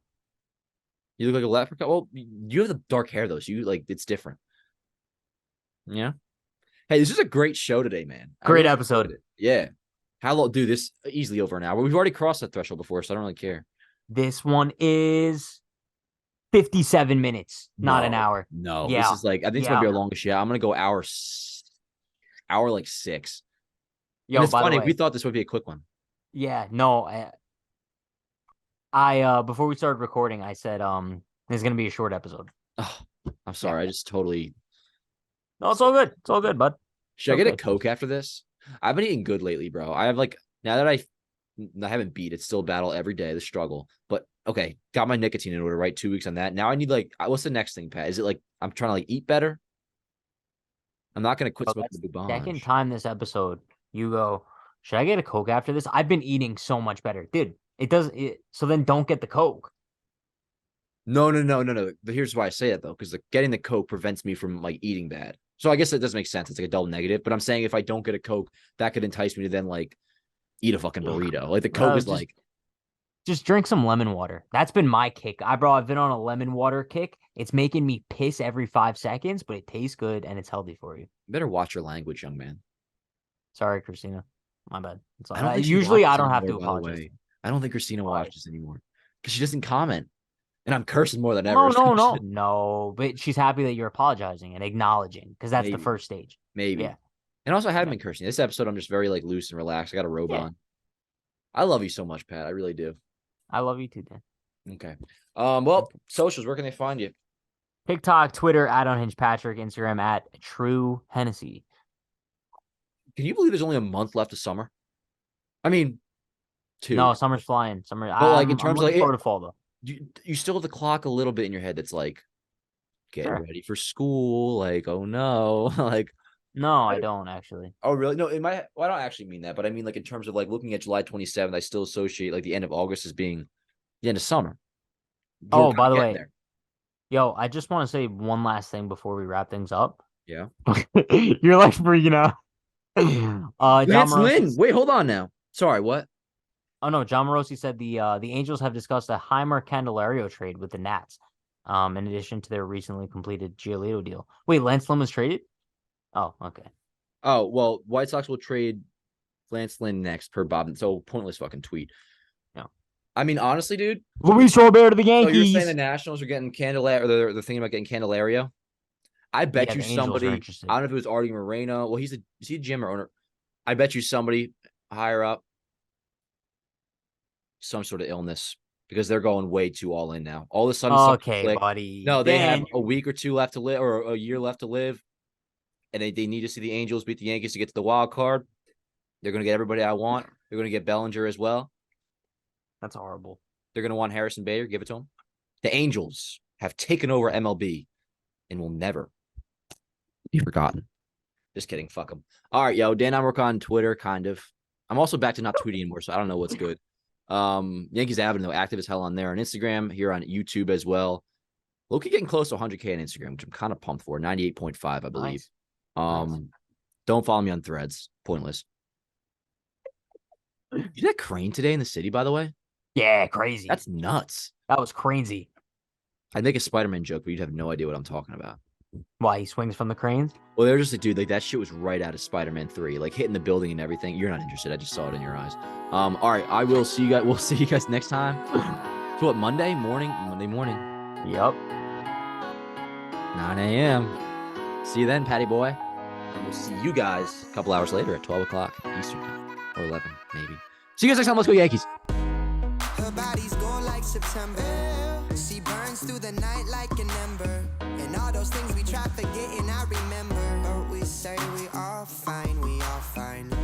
You look like a leprechaun. Well, you have the dark hair though, so you like it's different. Yeah. Hey, this is a great show today, man. Great episode. Yeah. How long? Dude, this easily over an hour. We've already crossed that threshold before, so I don't really care. This one is 57 minutes, not an hour. No, Yeah. this is like I think it's gonna be our longest. Yeah, I'm gonna go hour like 6. Yo, and it's by funny. the way, We thought this would be a quick one. yeah, no, I before we started recording, I said this is gonna be a short episode. Oh, I'm sorry. I just totally. No, it's all good. It's all good, bud. Should I get a Coke after this? I've been eating good lately, bro. I have like now that I haven't beat it's still a battle every day, the struggle. But okay, got my nicotine in order, right? 2 weeks on that. Now I need like what's the next thing, Pat? Is it like I'm trying to like eat better? I'm not gonna quit smoking the Bourbon. Second time this episode, you go, should I get a Coke after this? I've been eating so much better. Dude, so then don't get the Coke. No. Here's why I say that though, because getting the Coke prevents me from like eating bad. So I guess that does make sense. It's like a double negative. But I'm saying if I don't get a Coke, that could entice me to then like eat a fucking burrito. Like the Coke is like just drink some lemon water. That's been my kick. I've been on a lemon water kick. It's making me piss every 5 seconds, but it tastes good and it's healthy for you. You better watch your language, young man. Sorry, Christina. My bad. Usually I don't have to apologize. I don't think Christina watches anymore because she doesn't comment. And I'm cursing more than ever. No. But she's happy that you're apologizing and acknowledging because that's the first stage. Maybe. Yeah. And also, I haven't been cursing. This episode, I'm just very like loose and relaxed. I got a robe on. I love you so much, Pat. I really do. I love you too, Dan. Okay. Well, socials, where can they find you? TikTok, Twitter, @UnhingedPatrick, Instagram @TrueHennessy. Can you believe there's only a month left of summer? I mean, 2. No, summer's flying. But like in terms of like forward to fall though. You still have the clock a little bit in your head that's like, get ready for school. Like, oh no, like. No, I don't actually. Oh, really? No, well, I don't actually mean that, but I mean like in terms of like looking at July 27th, I still associate like the end of August as being the end of summer. Oh, by the way, yo, I just want to say one last thing before we wrap things up. Yeah. You're like freaking out. Lance Lynn. Wait, hold on now. Sorry, what? Oh no, John Morosi said the Angels have discussed a Heimer Candelario trade with the Nats, in addition to their recently completed Giolito deal. Wait, Lance Lynn was traded? Oh, okay. Oh, well, White Sox will trade Lance Lynn next per Bob. So pointless fucking tweet. No. I mean, honestly, dude. Luis Robert to the Yankees. So you're saying the Nationals are getting Candelario, or they're thinking about getting Candelario? I bet you somebody, I don't know if it was Artie Moreno. Well, is he a GM or owner? I bet you somebody higher up, some sort of illness, because they're going way too all in now. All of a sudden, okay, buddy. No, they have a week or two left to live, or a year left to live. And they need to see the Angels beat the Yankees to get to the wild card. They're going to get everybody I want. They're going to get Bellinger as well. That's horrible. They're going to want Harrison Bader. Give it to them. The Angels have taken over MLB and will never be forgotten. Just kidding. Fuck them. All right, yo. Dan, I'm working on Twitter, kind of. I'm also back to not tweeting anymore, so I don't know what's good. Yankees Avenue, active as hell on there. On Instagram, here on YouTube as well. Loki getting close to 100K on Instagram, which I'm kind of pumped for. 98.5, I believe. Nice. Don't follow me on Threads. Pointless. You did that crane today in the city, by the way? Yeah, crazy. That's nuts. That was crazy. I'd make a Spider-Man joke, but you'd have no idea what I'm talking about. Why, he swings from the cranes? Well, they're just like, dude, like that shit was right out of Spider-Man 3, like hitting the building and everything. You're not interested. I just saw it in your eyes. All right, I will see you guys. We'll see you guys next time. So what, Monday morning? Yep. 9 a.m. See you then, Patty boy. And we'll see you guys a couple hours later at 12 o'clock Eastern time. Or 11, maybe. See you guys next time. Let's go Yankees. Her body's going like September. She burns through the night like an ember. And all those things we try to forget.